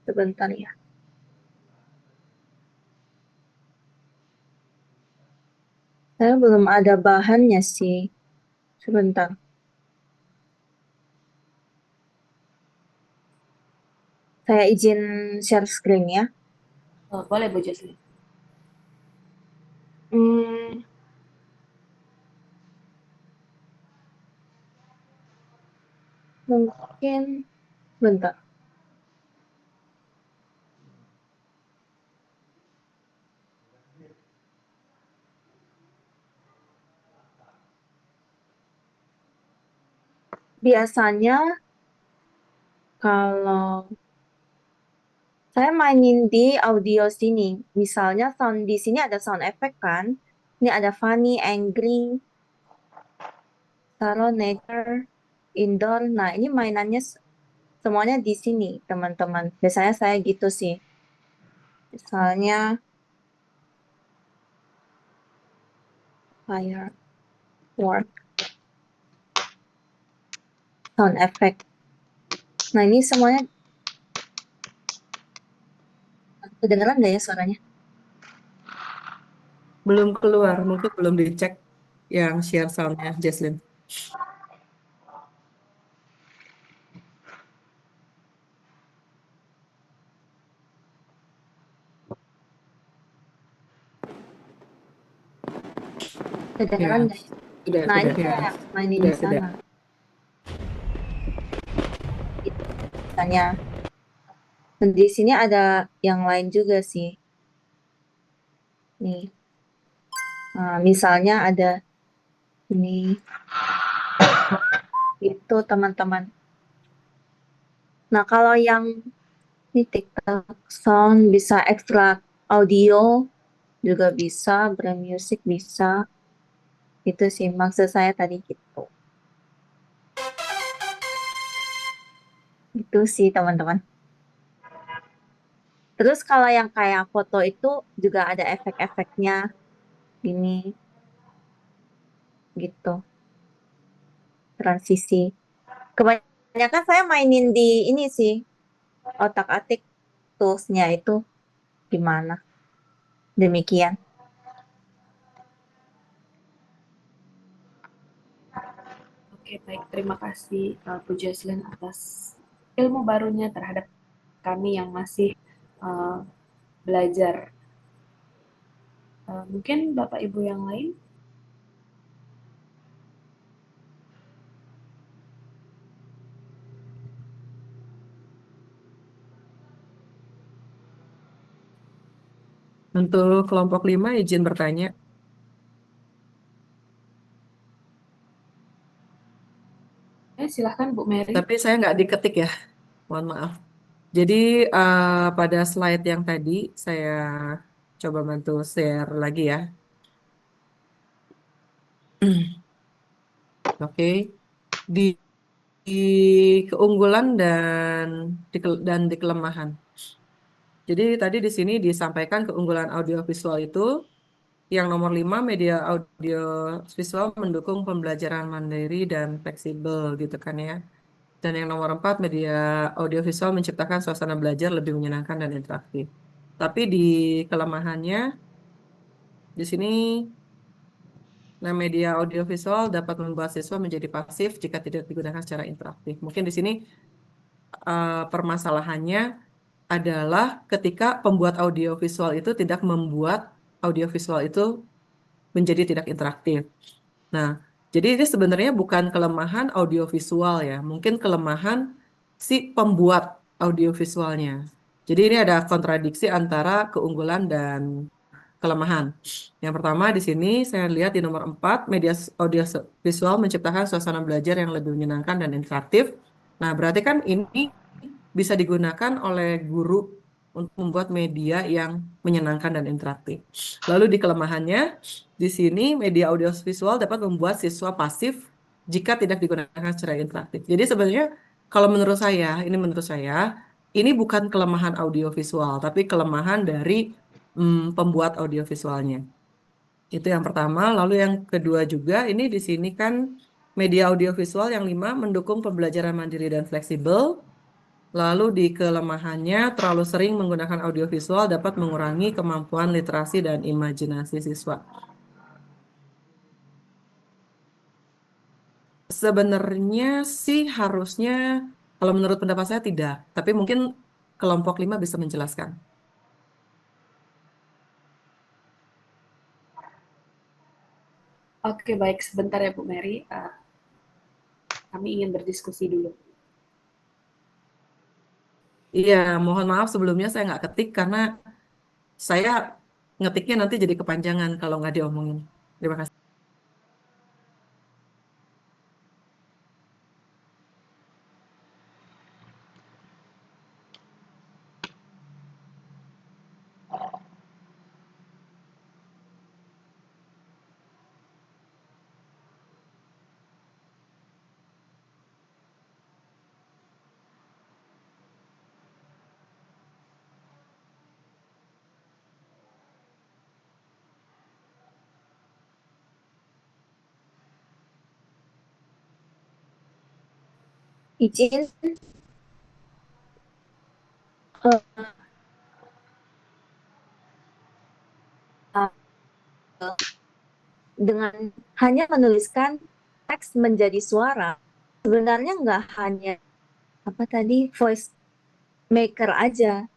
Sebentar ya. Saya belum ada bahannya sih. Sebentar. Saya izin share screen ya. Boleh Bu Jesslyn. Mungkin bentar. Biasanya kalau saya mainin di audio sini, misalnya sound di sini ada sound effect kan, ini ada funny, angry, taruh nature, indoor. Nah ini mainannya semuanya di sini teman-teman. Biasanya saya gitu sih. Misalnya firework, sound effect. Nah ini semuanya kedengeran nggak ya suaranya? Belum keluar, mungkin belum dicek yang share soundnya, Jesslyn. Kedengeran nggak? Sudah, Nah ini sudah. saya mainin di Sudah. sana. Misalnya, di sini ada yang lain juga sih. Nih, nah, misalnya ada ini, itu teman-teman. Nah kalau yang ini TikTok sound bisa ekstrak audio juga bisa, brand music bisa. Itu sih maksud saya tadi gitu. Itu sih teman-teman. Terus kalau yang kayak foto itu juga ada efek-efeknya ini gitu, transisi. Kebanyakan saya mainin di ini sih, otak-atik toolsnya itu gimana. Demikian. Oke, baik. Terima kasih Bu Jesslyn atas ilmu barunya terhadap kami yang masih belajar. Mungkin Bapak Ibu yang lain? Untuk kelompok 5 izin bertanya. Silahkan Bu Mary. Tapi saya nggak diketik ya, mohon maaf. Jadi pada slide yang tadi saya coba bantu share lagi ya. Oke, di keunggulan dan di kelemahan. Jadi tadi di sini disampaikan keunggulan audiovisual itu yang nomor 5, media audiovisual mendukung pembelajaran mandiri dan fleksibel gitu kan ya. Dan yang nomor 4, media audiovisual menciptakan suasana belajar lebih menyenangkan dan interaktif. Tapi di kelemahannya, di sini, nah media audiovisual dapat membuat siswa menjadi pasif jika tidak digunakan secara interaktif. Mungkin di sini permasalahannya adalah ketika pembuat audiovisual itu tidak membuat audiovisual itu menjadi tidak interaktif. Nah, jadi ini sebenarnya bukan kelemahan audiovisual ya, mungkin kelemahan si pembuat audiovisualnya. Jadi ini ada kontradiksi antara keunggulan dan kelemahan. Yang pertama di sini saya lihat di nomor 4, media audiovisual menciptakan suasana belajar yang lebih menyenangkan dan interaktif. Nah, berarti kan ini bisa digunakan oleh guru untuk membuat media yang menyenangkan dan interaktif. Lalu di kelemahannya, di sini media audiovisual dapat membuat siswa pasif jika tidak digunakan secara interaktif. Jadi sebenarnya kalau menurut saya, ini bukan kelemahan audiovisual, tapi kelemahan dari pembuat audiovisualnya. Itu yang pertama. Lalu yang kedua juga, ini di sini kan media audiovisual yang 5 mendukung pembelajaran mandiri dan fleksibel. Lalu di kelemahannya, terlalu sering menggunakan audiovisual dapat mengurangi kemampuan literasi dan imajinasi siswa. Sebenarnya sih harusnya, kalau menurut pendapat saya tidak. Tapi mungkin kelompok 5 bisa menjelaskan. Oke, baik. Sebentar ya Bu Mary. Kami ingin berdiskusi dulu. Iya, mohon maaf sebelumnya saya nggak ketik karena saya ngetiknya nanti jadi kepanjangan kalau nggak diomongin. Terima kasih. Izin dengan hanya menuliskan teks menjadi suara, sebenarnya nggak hanya voice maker aja.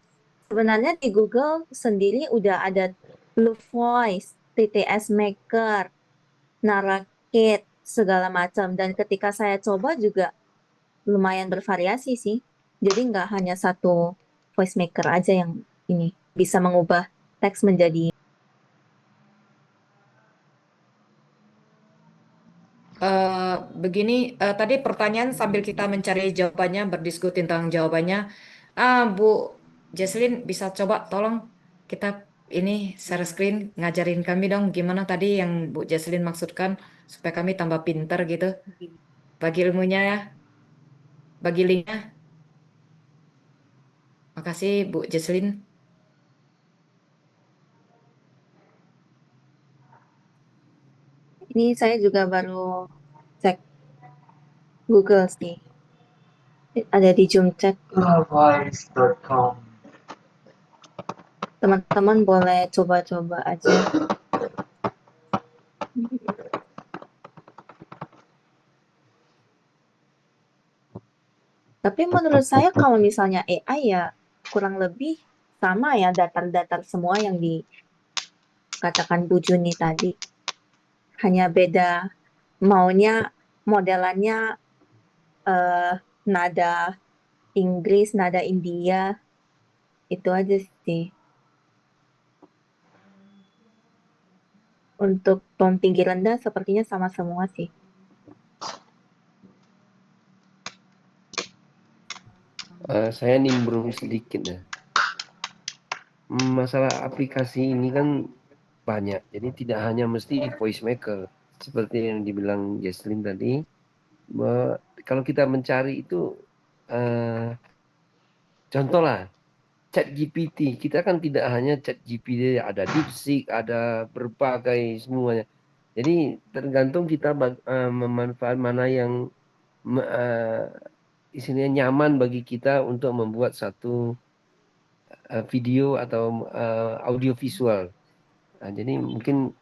Sebenarnya di Google sendiri udah ada Blue Voice, TTS Maker, Narrate, segala macam. Dan ketika saya coba juga lumayan bervariasi sih. Jadi nggak hanya satu voice maker aja yang ini bisa mengubah teks menjadi. Begini, tadi pertanyaan sambil kita mencari jawabannya, berdiskusi tentang jawabannya. Bu Jesslyn bisa coba tolong kita ini share screen ngajarin kami dong gimana tadi yang Bu Jesslyn maksudkan supaya kami tambah pinter gitu. Bagi ilmunya ya, bagi linknya. Makasih Bu Jesslyn. Ini saya juga baru cek Google sih. Ada di Zoom chat. Wise.com. Teman-teman boleh coba-coba aja. Tapi menurut saya kalau misalnya AI ya kurang lebih sama ya datar-datar semua yang dikatakan Bu Juni tadi. Hanya beda maunya modelannya nada Inggris, nada India, itu aja sih. Untuk tone tinggi rendah sepertinya sama semua sih. Saya nimbrung sedikit ya. Masalah aplikasi ini kan banyak, jadi tidak hanya mesti voice maker seperti yang dibilang Jesslyn tadi. Kalau kita mencari itu, contoh lah, ChatGPT. Kita kan tidak hanya ChatGPT, ada DeepSeek, ada berbagai semuanya. Jadi tergantung kita memanfaat mana yang istilahnya nyaman bagi kita untuk membuat satu video atau audio visual. Nah, jadi mungkin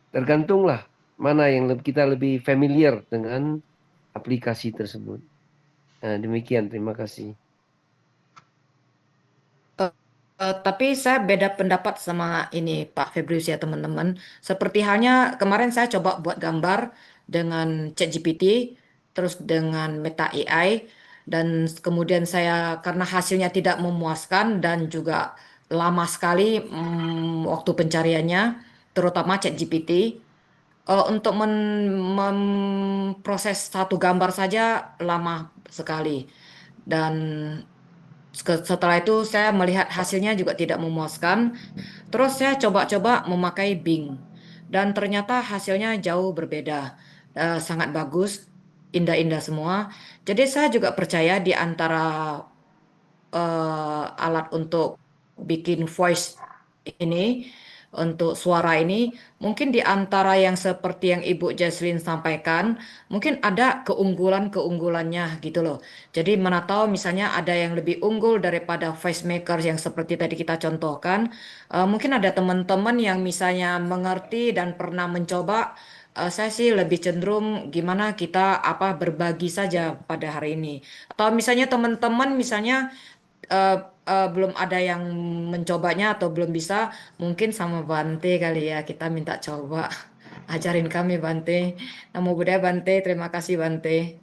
tergantunglah mana yang kita lebih familiar dengan aplikasi tersebut. Nah, demikian, terima kasih. Tapi saya beda pendapat sama ini Pak Febrius ya teman-teman. Seperti halnya kemarin saya coba buat gambar dengan ChatGPT, terus dengan Meta AI, dan kemudian saya karena hasilnya tidak memuaskan dan juga lama sekali waktu pencariannya, terutama ChatGPT. Untuk memproses satu gambar saja lama sekali. Dan setelah itu saya melihat hasilnya juga tidak memuaskan. Terus saya coba-coba memakai Bing. Dan ternyata hasilnya jauh berbeda. Sangat bagus, indah-indah semua. Jadi saya juga percaya di antara alat untuk bikin voice ini, untuk suara ini, mungkin di antara yang seperti yang Ibu Jesslyn sampaikan, mungkin ada keunggulan-keunggulannya gitu loh. Jadi mana tahu misalnya ada yang lebih unggul daripada voice maker yang seperti tadi kita contohkan. Mungkin ada teman-teman yang misalnya mengerti dan pernah mencoba. Saya sih lebih cenderung gimana kita berbagi saja pada hari ini. Atau misalnya teman-teman misalnya eh, belum ada yang mencobanya atau belum bisa, mungkin sama Bante kali ya kita minta coba. Ajarin kami Bante. Namo Buddhaya Bante, terima kasih Bante.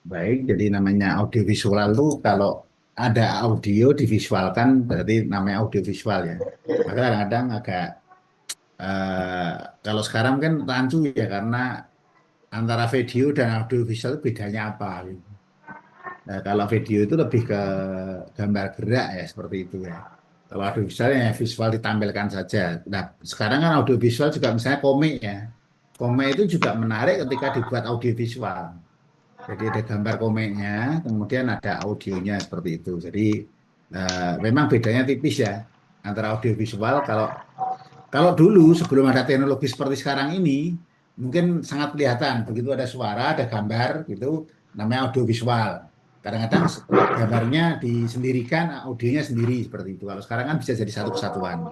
Baik, jadi namanya audiovisual itu kalau ada audio divisualkan berarti namanya audiovisual ya. Maka kadang-kadang agak eh, kalau sekarang kan rancu ya karena antara video dan audiovisual itu bedanya apa gitu. Nah, kalau video itu lebih ke gambar gerak ya seperti itu ya. Kalau audiovisual ya visual ditampilkan saja. Nah, sekarang kan audiovisual juga misalnya komik ya. Komik itu juga menarik ketika dibuat audiovisual. Jadi ada gambar komiknya, kemudian ada audionya seperti itu. Jadi memang bedanya tipis ya antara audiovisual. Kalau dulu sebelum ada teknologi seperti sekarang ini, mungkin sangat kelihatan. Begitu ada suara, ada gambar, gitu, namanya audiovisual. Kadang-kadang gambarnya disendirikan, audionya sendiri seperti itu. Kalau sekarang kan bisa jadi satu kesatuan.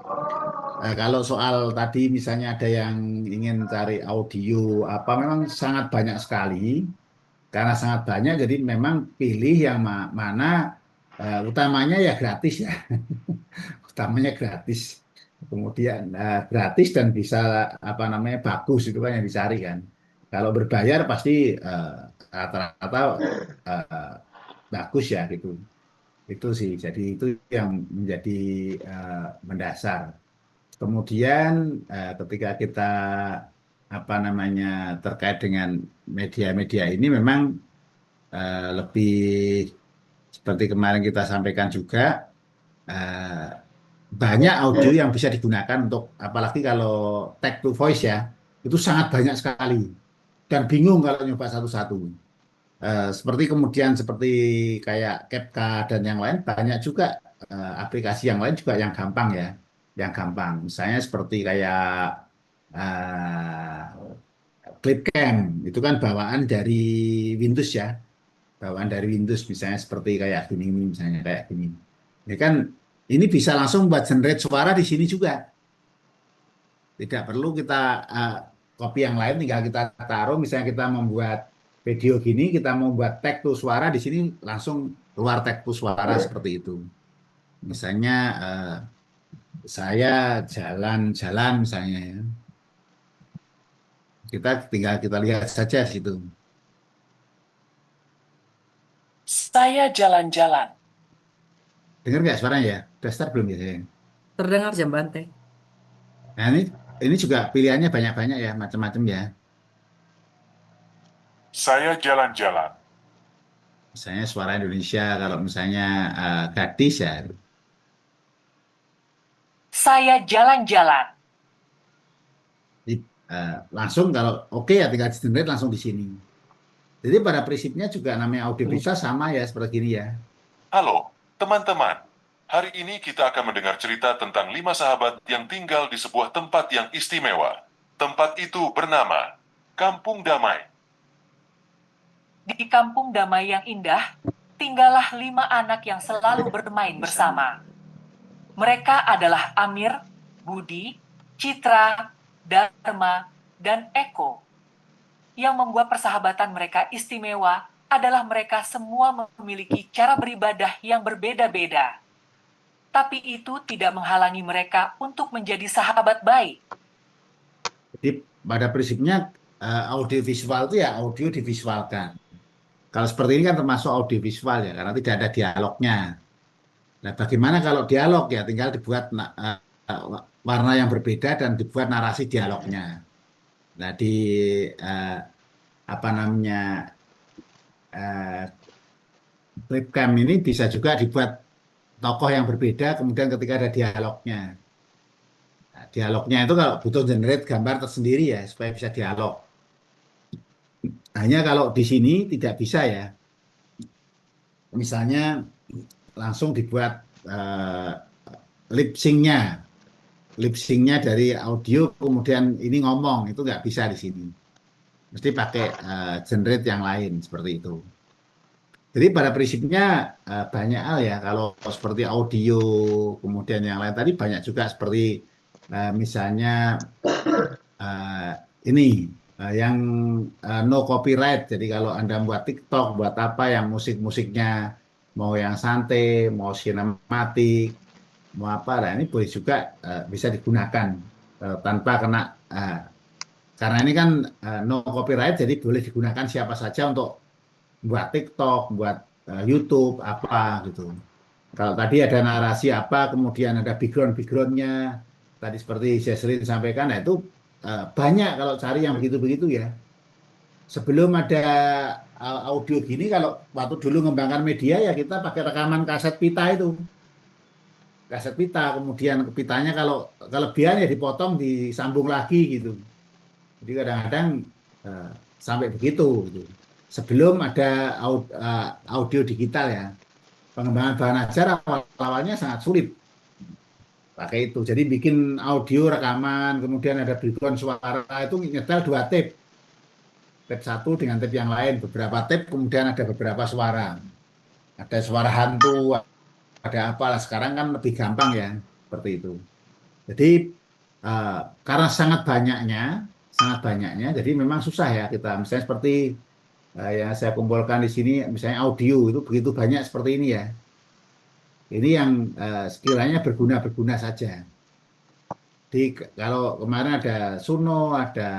Kalau soal tadi misalnya ada yang ingin cari audio apa, memang sangat banyak sekali. Karena sangat banyak, jadi memang pilih yang mana utamanya ya gratis ya. Utamanya gratis. Kemudian gratis dan bisa apa namanya bagus itu kan yang dicari kan. Kalau berbayar pasti rata-rata bagus ya gitu. Itu sih. Jadi itu yang menjadi mendasar. Kemudian ketika kita apa namanya terkait dengan media-media ini memang lebih seperti kemarin kita sampaikan juga eh, banyak audio yang bisa digunakan untuk apalagi kalau text to voice ya itu sangat banyak sekali dan bingung kalau nyoba satu-satu. Seperti kemudian seperti kayak CapCut dan yang lain banyak juga aplikasi yang lain juga yang gampang ya, yang gampang. Misalnya seperti kayak uh, Clipcam itu kan bawaan dari Windows ya, bawaan dari Windows misalnya seperti kayak gini misalnya kayak gini. Ya kan ini bisa langsung buat generate suara di sini juga. Tidak perlu kita copy yang lain, tinggal kita taruh misalnya kita membuat video gini, kita mau buat tag to suara di sini langsung keluar tag to suara seperti itu. Misalnya saya jalan-jalan misalnya ya. Kita tinggal kita lihat saja situ. Saya jalan-jalan. Dengar nggak suaranya ya? Udah start belum ya saya? Terdengar Jambante. Nah ini juga pilihannya banyak-banyak ya, macam-macam ya. Saya jalan-jalan. Misalnya suara Indonesia, kalau misalnya gadis ya. Saya jalan-jalan. Langsung kalau oke ya tinggal di-generate langsung di sini. Jadi pada prinsipnya juga namanya audio bisa sama ya seperti ini ya. Halo, teman-teman. Hari ini kita akan mendengar cerita tentang 5 sahabat yang tinggal di sebuah tempat yang istimewa. Tempat itu bernama Kampung Damai. Di Kampung Damai yang indah, tinggallah 5 anak yang selalu bermain bersama. Mereka adalah Amir, Budi, Citra, Dharma, dan Eko. Yang membuat persahabatan mereka istimewa adalah mereka semua memiliki cara beribadah yang berbeda-beda. Tapi itu tidak menghalangi mereka untuk menjadi sahabat baik. Jadi pada prinsipnya audio visual itu ya audio divisualkan. Kalau seperti ini kan termasuk audio visual ya, karena tidak ada dialognya. Nah, bagaimana kalau dialog ya, tinggal dibuat warna yang berbeda dan dibuat narasi dialognya. Nah, di apa namanya Clipcam ini bisa juga dibuat tokoh yang berbeda, kemudian ketika ada dialognya. Nah, dialognya itu kalau butuh generate gambar tersendiri ya, supaya bisa dialog. Hanya kalau di sini tidak bisa ya. Misalnya langsung dibuat lip sync-nya dari audio, kemudian ini ngomong, itu nggak bisa di sini. Mesti pakai generate yang lain, seperti itu. Jadi pada prinsipnya banyak hal ya, kalau seperti audio, kemudian yang lain tadi banyak juga seperti misalnya ini yang no copyright. Jadi kalau Anda buat TikTok, buat apa yang musik-musiknya mau yang santai, mau sinematik, mau apa, nah ini boleh juga bisa digunakan tanpa kena, karena ini kan no copyright, jadi boleh digunakan siapa saja untuk buat TikTok, buat YouTube, apa gitu. Kalau tadi ada narasi apa, kemudian ada background-backgroundnya, tadi seperti Jesslyn sampaikan, nah itu banyak kalau cari yang begitu-begitu ya. Sebelum ada audio gini, kalau waktu dulu ngembangkan media ya kita pakai rekaman kaset pita itu. Kaset pita, kemudian pitanya kalau kelebihan ya dipotong, disambung lagi gitu. Jadi kadang-kadang sampai begitu gitu. Sebelum ada audio digital ya, pengembangan bahan ajar awalnya sangat sulit pakai itu. Jadi bikin audio rekaman, kemudian ada background suara, itu nyetel 2 tape. Tape 1 dengan tape yang lain, beberapa tape, kemudian ada beberapa suara. Ada suara hantu, ada apalah. Sekarang kan lebih gampang ya, seperti itu. Jadi karena sangat banyaknya, jadi memang susah ya kita. Misalnya seperti yang saya kumpulkan di sini, misalnya audio itu begitu banyak seperti ini ya. Ini yang sekiranya berguna saja. Jadi kalau kemarin ada Suno, ada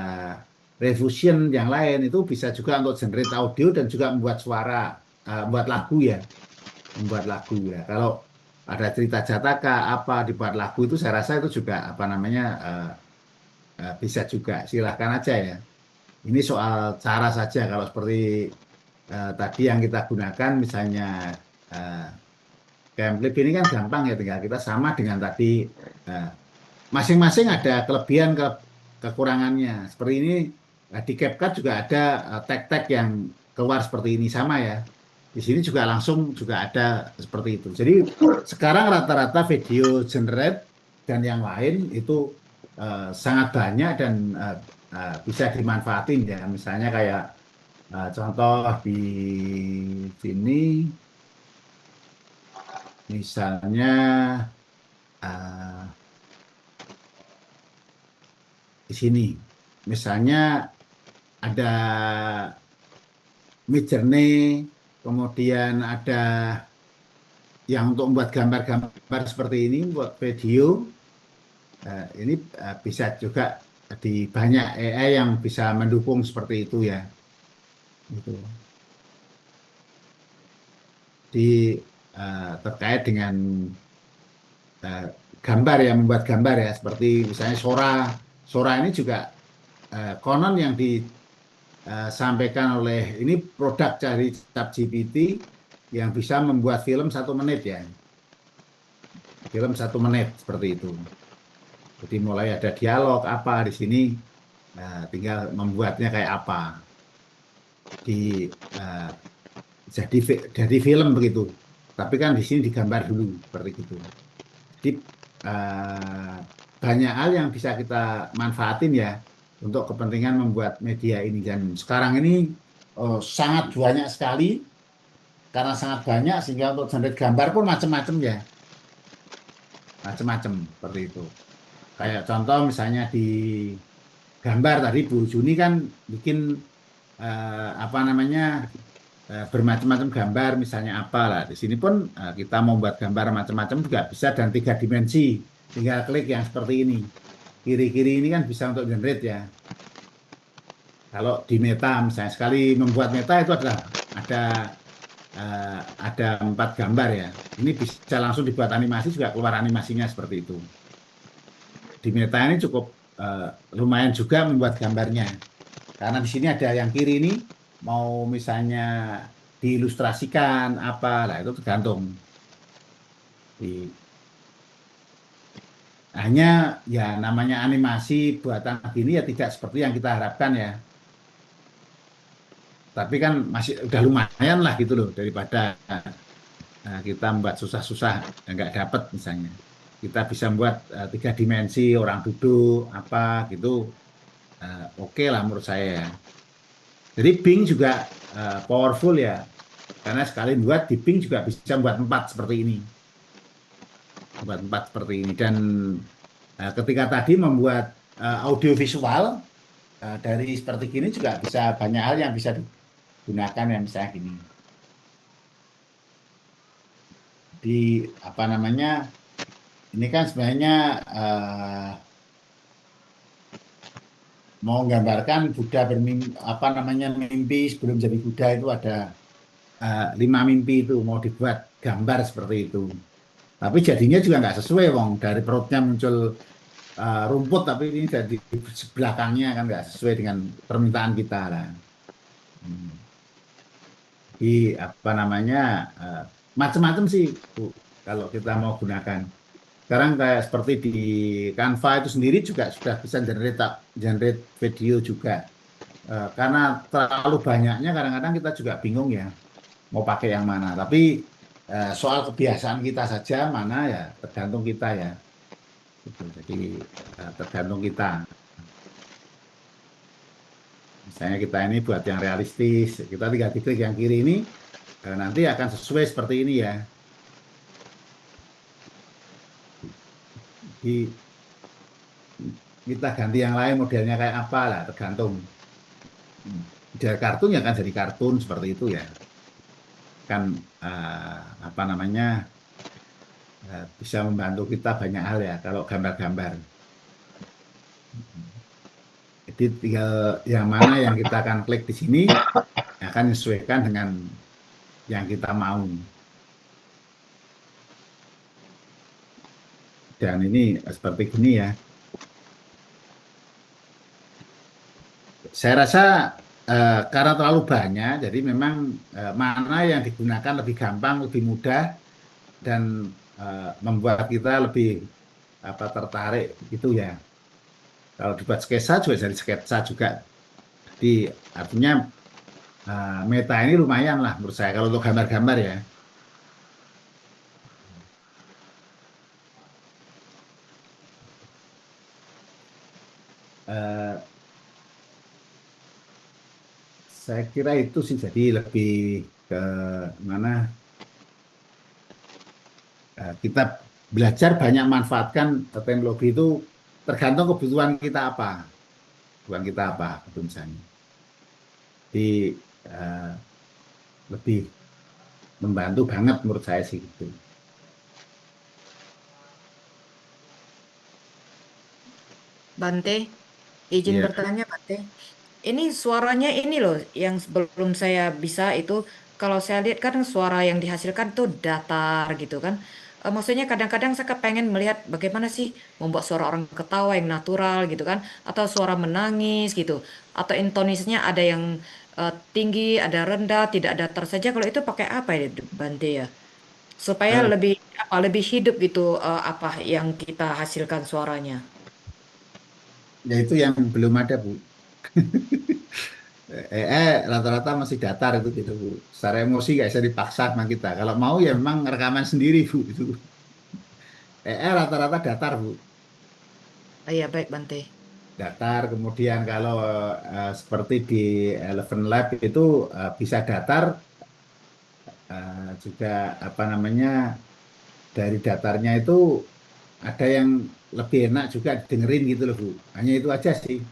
Refusion yang lain itu bisa juga untuk generate audio dan juga membuat suara, membuat lagu ya, membuat lagu ya. Kalau ada cerita jataka apa dibuat lagu itu saya rasa itu juga apa namanya bisa juga, silahkan aja ya. Ini soal cara saja. Kalau seperti tadi yang kita gunakan misalnya Camclip ini kan gampang ya, tinggal kita sama dengan tadi, masing-masing ada kelebihan kekurangannya. Seperti ini di CapCut juga ada tag-tag yang keluar seperti ini sama ya. Di sini juga langsung juga ada seperti itu. Jadi sekarang rata-rata video generate dan yang lain itu sangat banyak dan bisa dimanfaatin ya. Misalnya kayak contoh di sini, misalnya di sini, misalnya ada Midjourney, kemudian ada yang untuk membuat gambar-gambar seperti ini, buat video, ini bisa juga di banyak AI yang bisa mendukung seperti itu ya. Gitu. Terkait dengan gambar ya, membuat gambar ya, seperti misalnya Sora ini juga konon yang disampaikan oleh ini produk dari ChatGPT yang bisa membuat film 1 menit ya, film 1 menit seperti itu. Jadi mulai ada dialog apa di sini, tinggal membuatnya kayak apa, jadi film begitu. Tapi kan di sini digambar dulu seperti itu. Jadi banyak hal yang bisa kita manfaatin ya untuk kepentingan membuat media ini. Dan sekarang ini sangat banyak sekali, karena sangat banyak sehingga untuk generate gambar pun macam-macam ya, macam-macam seperti itu. Kayak contoh misalnya di gambar tadi Bu Juni kan bikin apa namanya bermacam-macam gambar, misalnya apalah. Di sini pun kita mau buat gambar macam-macam juga bisa, dan 3 dimensi. Tinggal klik yang seperti ini. Kiri-kiri ini kan bisa untuk generate ya. Kalau di Meta misalnya, sekali membuat Meta itu ada 4 gambar ya. Ini bisa langsung dibuat animasi, juga keluar animasinya seperti itu. Di Meta ini cukup lumayan juga membuat gambarnya. Karena di sini ada yang kiri ini, mau misalnya diilustrasikan apa, lah itu tergantung. Hanya ya namanya animasi buatan gini ya tidak seperti yang kita harapkan ya. Tapi kan masih udah lumayan lah gitu loh, daripada kita membuat susah-susah nggak dapat misalnya. Kita bisa membuat 3 dimensi, orang duduk apa gitu, oke lah menurut saya ya. Jadi Bing juga powerful ya, karena sekali buat di Bing juga bisa buat 4 seperti ini, buat 4 seperti ini. Dan ketika tadi membuat audio visual dari seperti gini juga bisa banyak hal yang bisa digunakan ya, misalnya gini. Di apa namanya, ini kan sebenarnya mau menggambarkan Buddha mimpi sebelum jadi Buddha, itu ada 5 mimpi itu mau dibuat gambar seperti itu. Tapi jadinya juga nggak sesuai, wong dari perutnya muncul rumput, tapi ini jadi belakangnya kan nggak sesuai dengan permintaan kita lah. Di apa namanya macam-macam sih Bu, kalau kita mau gunakan. Sekarang kayak seperti di Canva itu sendiri juga sudah bisa generate video juga. Karena terlalu banyaknya kadang-kadang kita juga bingung ya mau pakai yang mana. Tapi soal kebiasaan kita saja mana ya, tergantung kita ya. Jadi tergantung kita. Misalnya kita ini buat yang realistis, kita tinggal klik yang kiri ini, nanti akan sesuai seperti ini ya. Kita ganti yang lain modelnya kayak apa lah, tergantung. Dari kartun ya kan jadi kartun seperti itu ya. Kan apa namanya bisa membantu kita banyak hal ya kalau gambar-gambar. Jadi tinggal yang mana yang kita akan klik di sini akan disesuaikan dengan yang kita mau. Dan ini seperti gini ya. Saya rasa karena terlalu banyak, jadi memang mana yang digunakan lebih gampang, lebih mudah, dan membuat kita lebih tertarik gitu ya. Kalau dibuat sketsa juga jadi sketsa juga. Jadi artinya meta ini lumayan lah menurut saya kalau untuk gambar-gambar ya. Saya kira itu sih jadi lebih ke mana kita belajar banyak manfaatkan teknologi itu tergantung kebutuhan kita apa. Kebutuhan kita apa, itu misalnya. Jadi lebih membantu banget menurut saya sih gitu. Bante, izin Iya. bertanya, Bante. Ini suaranya ini loh, yang sebelum saya bisa itu, kalau saya lihat kan suara yang dihasilkan tuh datar gitu kan. Maksudnya kadang-kadang saya kepengen melihat bagaimana sih membuat suara orang ketawa yang natural gitu kan, atau suara menangis gitu, atau intonasinya ada yang tinggi, ada rendah, tidak datar saja. Kalau itu pakai apa ya, Bante ya? Supaya Eh, lebih lebih hidup gitu apa yang kita hasilkan suaranya. ya itu yang belum ada Bu. Rata-rata masih datar itu gitu Bu. Secara emosi nggak bisa dipaksa sama kita. Kalau mau ya memang rekaman sendiri Bu itu. Rata-rata datar Bu. Oh, iya baik Bante. Datar kemudian kalau seperti di Eleven Lab itu bisa datar juga apa namanya dari datarnya itu ada yang lebih enak juga dengerin gitu loh Bu. Hanya itu aja sih.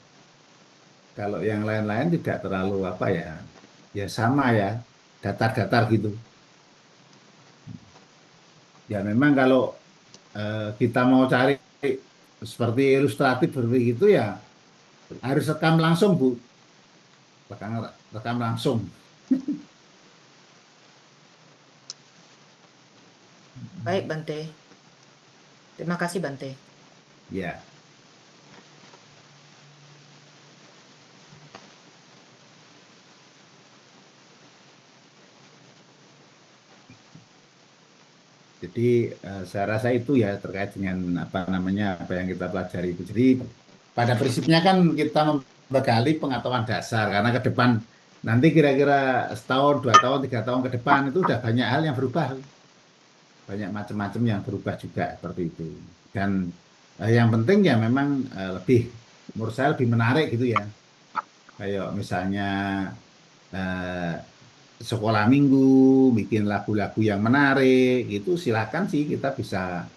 Kalau yang lain-lain tidak terlalu apa ya, ya sama ya, datar-datar gitu. Ya memang kalau kita mau cari seperti ilustratif seperti itu ya harus rekam langsung Bu, rekam, rekam langsung. Baik Bante. Terima kasih Bante. Ya, jadi saya rasa itu ya terkait dengan apa namanya apa yang kita pelajari itu. Jadi pada prinsipnya kan kita membekali pengetahuan dasar karena ke depan nanti kira-kira setahun, 2 tahun, 3 tahun ke depan itu udah banyak hal yang berubah, banyak macam-macam yang berubah juga seperti itu. Dan yang penting ya memang lebih menurut saya lebih menarik gitu ya. Kayak misalnya eh, sekolah minggu, bikin lagu-lagu yang menarik, itu silakan sih kita bisa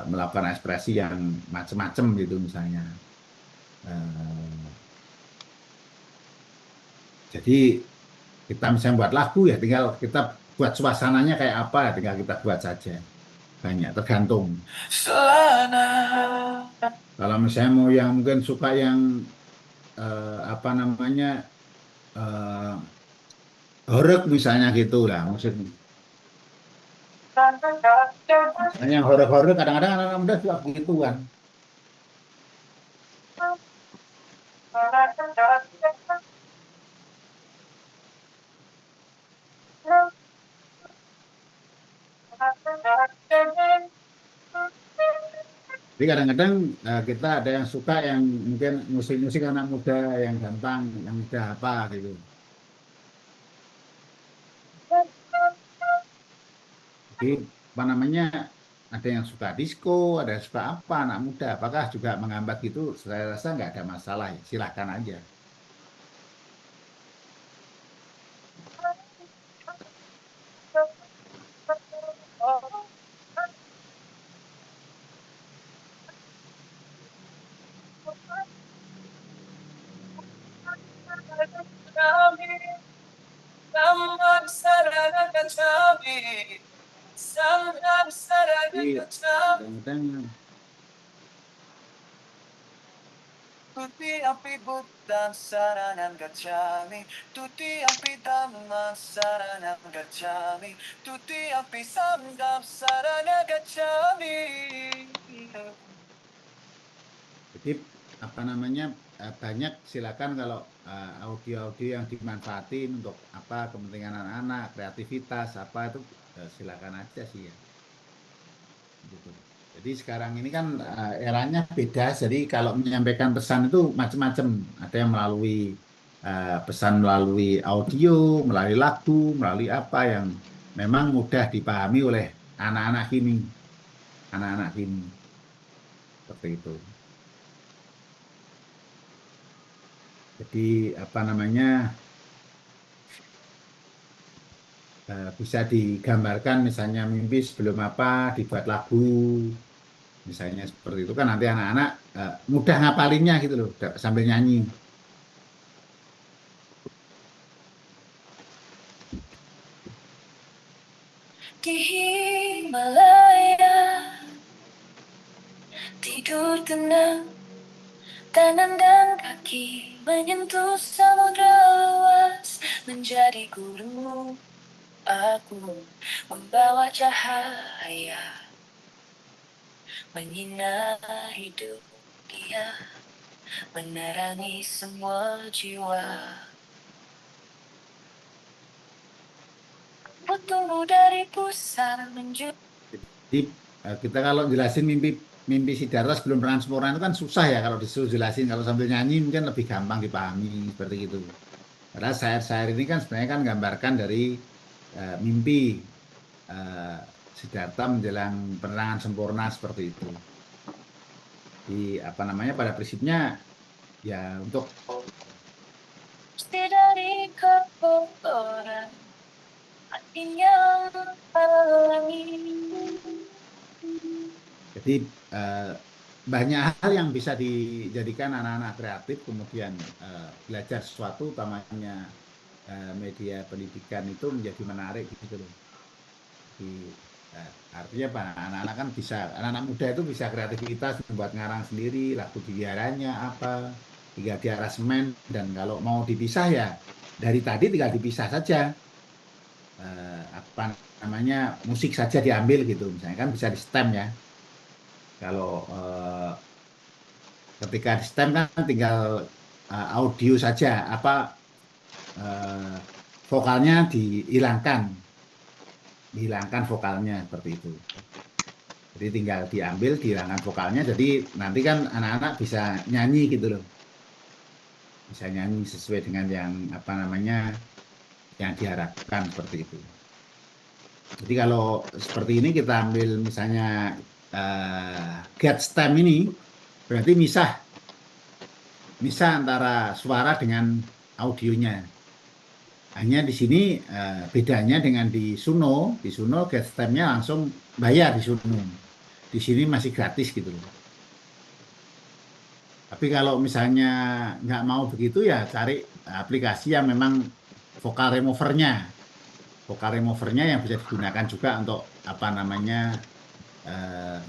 melakukan ekspresi yang macam-macam gitu misalnya. Eh, jadi kita misalnya buat lagu ya tinggal kita buat suasananya kayak apa, ya tinggal kita buat saja. Banyak tergantung. Kalau misalnya mau yang mungkin suka yang apa namanya eh horeg misalnya gitu lah maksudnya. Yang horeg-horeg kadang-kadang anak-anak muda suka begitu kan. Jadi kadang-kadang kita ada yang suka yang mungkin musik-musik anak muda yang gampang, yang mudah apa gitu. Jadi apa namanya ada yang suka disco, ada yang suka apa anak muda. Apakah juga menghambat gitu? Saya rasa nggak ada masalah ya. Silahkan aja. Jadi kadang-kadang Tutiampi buddhang saranam gacchami, tutiampi dhammang saranam gacchami, tutiampi sangham saranam gacchami. Jadi apa namanya banyak silakan kalau audio-audio yang dimanfaatin untuk apa kepentingan anak-anak, kreativitas apa itu silakan aja sih ya. Gitu. Jadi sekarang ini kan eranya beda, jadi kalau menyampaikan pesan itu macam-macam. Ada yang melalui pesan melalui audio, melalui lagu, melalui apa yang memang mudah dipahami oleh anak-anak kini. Anak-anak kini. Seperti itu. Jadi apa namanya bisa digambarkan misalnya mimpi sebelum apa dibuat lagu misalnya seperti itu kan nanti anak-anak mudah ngapalinnya gitu loh sambil nyanyi. Di Himalaya tidur tenang, tangan dan kaki menyentuh samudra luas, menjadi gurumu. Aku membawa cahaya, menyinari hidup dia, menerangi semua jiwa. Bertumbuh dari pusar menjadi. Jadi kita kalau jelasin mimpi Siddhartha sebelum transempurna itu kan susah ya kalau disuruh jelasin, kalau sambil nyanyi mungkin lebih gampang dipahami seperti itu. Karena syair-syair ini kan sebenarnya kan gambarkan dari mimpi Siddhartha menjelang penerangan sempurna seperti itu. Di apa namanya pada prinsipnya ya untuk Dari keboboran hatinya halangi. Jadi banyak hal yang bisa dijadikan anak-anak kreatif kemudian belajar sesuatu utamanya media pendidikan itu menjadi menarik gitu loh. Jadi, artinya apa? Anak-anak kan bisa, anak-anak muda itu bisa kreativitas membuat ngarang sendiri lagu di wiaranya apa tinggal di aransemen dan kalau mau dipisah ya dari tadi tinggal dipisah saja apa namanya musik saja diambil gitu misalnya kan bisa di stem ya. Kalau ketika di stem kan tinggal audio saja apa vokalnya dihilangkan vokalnya seperti itu. Jadi tinggal diambil dihilangkan vokalnya jadi nanti kan anak-anak bisa nyanyi gitu loh. Bisa nyanyi sesuai dengan yang apa namanya yang diharapkan seperti itu. Jadi kalau seperti ini kita ambil misalnya get stem ini berarti misah antara suara dengan audionya. Hanya di sini bedanya dengan di Suno get stemnya langsung bayar di Suno. Di sini masih gratis gitu loh. Tapi kalau misalnya nggak mau begitu ya cari aplikasi yang memang vokal removernya yang bisa digunakan juga untuk apa namanya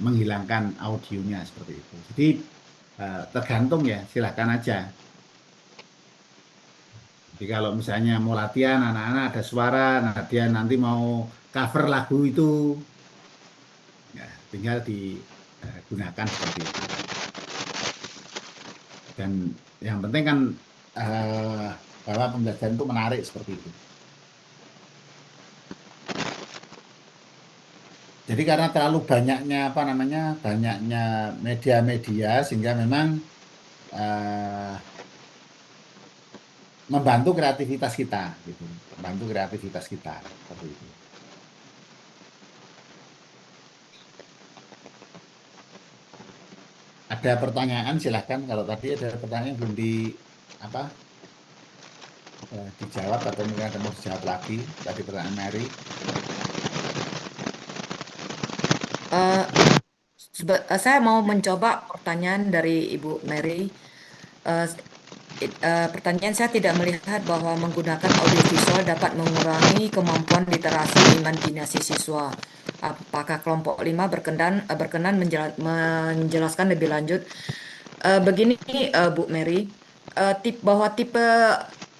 menghilangkan audionya seperti itu. Jadi tergantung ya, silahkan aja. Jadi kalau misalnya mau latihan anak-anak ada suara, nah dia nanti mau cover lagu itu, ya, tinggal digunakan seperti itu. Dan yang penting kan bahwa pembelajaran itu menarik seperti itu. Jadi karena terlalu banyaknya banyaknya media-media sehingga memang membantu kreativitas kita gitu. Seperti itu. Ada pertanyaan silahkan, kalau tadi ada pertanyaan belum dijawab atau mungkin ada mau dijawab lagi tadi pertanyaan Mary. Saya mau mencoba pertanyaan dari Ibu Mary. Pertanyaan saya tidak melihat bahwa menggunakan audiovisual dapat mengurangi kemampuan literasi imajinasi siswa. Apakah kelompok 5 berkenan menjelaskan lebih lanjut Begini, Bu Mary, bahwa tipe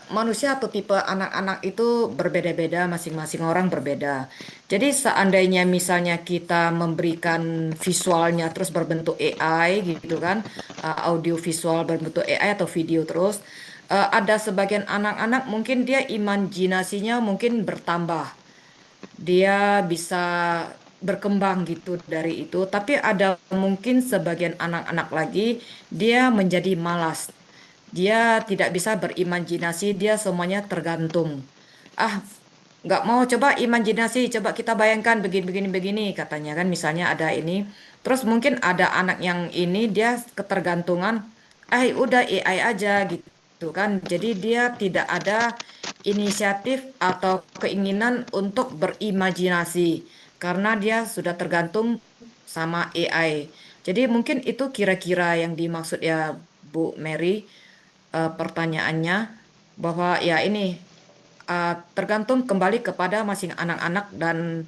manusia atau tipe anak-anak itu berbeda-beda, masing-masing orang berbeda. Jadi seandainya misalnya kita memberikan visualnya terus berbentuk AI gitu kan, audio visual berbentuk AI atau video terus, ada sebagian anak-anak mungkin dia imajinasinya mungkin bertambah, dia bisa berkembang gitu dari itu. Tapi ada mungkin sebagian anak-anak lagi dia menjadi malas. Dia tidak bisa berimajinasi, dia semuanya tergantung. Ah, nggak mau coba imajinasi, coba kita bayangkan begini-begini begini katanya kan misalnya ada ini. Terus mungkin ada anak yang ini dia ketergantungan, udah AI aja gitu kan. Jadi dia tidak ada inisiatif atau keinginan untuk berimajinasi karena dia sudah tergantung sama AI. Jadi mungkin itu kira-kira yang dimaksud ya Bu Mary, pertanyaannya bahwa ya ini tergantung kembali kepada masing anak-anak dan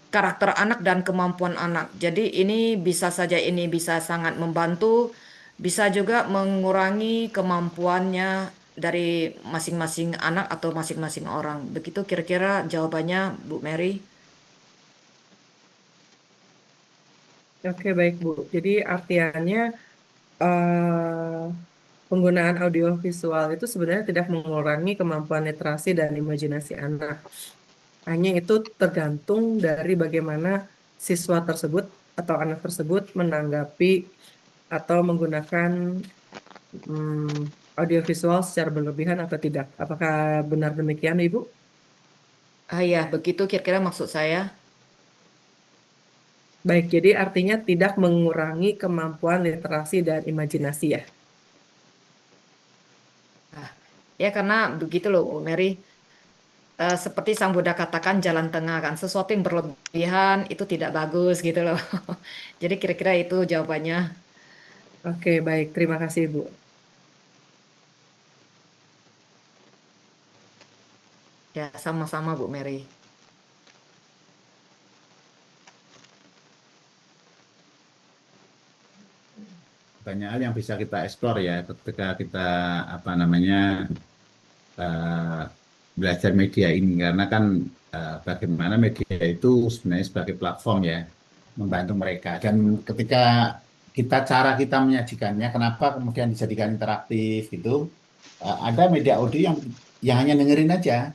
karakter anak dan kemampuan anak. Jadi ini bisa saja ini bisa sangat membantu, bisa juga mengurangi kemampuannya dari masing-masing anak atau masing-masing orang. Begitu kira-kira jawabannya Bu Mary. Oke, baik Bu. Jadi artiannya eh, penggunaan audiovisual itu sebenarnya tidak mengurangi kemampuan literasi dan imajinasi anak. Hanya itu tergantung dari bagaimana siswa tersebut atau anak tersebut menanggapi atau menggunakan audiovisual secara berlebihan atau tidak. Apakah benar demikian, Ibu? Ya, begitu kira-kira maksud saya. Baik, jadi artinya tidak mengurangi kemampuan literasi dan imajinasi ya. Ya, karena begitu loh, Bu Mary. Seperti Sang Buddha katakan jalan tengah kan, sesuatu yang berlebihan itu tidak bagus gitu loh. Jadi kira-kira itu jawabannya. Oke, baik. Terima kasih, Bu. Ya, sama-sama Bu Mary. Banyak hal yang bisa kita eksplor ya ketika kita apa namanya eh, belajar media ini karena kan bagaimana media itu sebenarnya sebagai platform ya membantu mereka dan ketika cara kita menyajikannya kenapa kemudian dijadikan interaktif gitu ada media audio yang hanya dengerin aja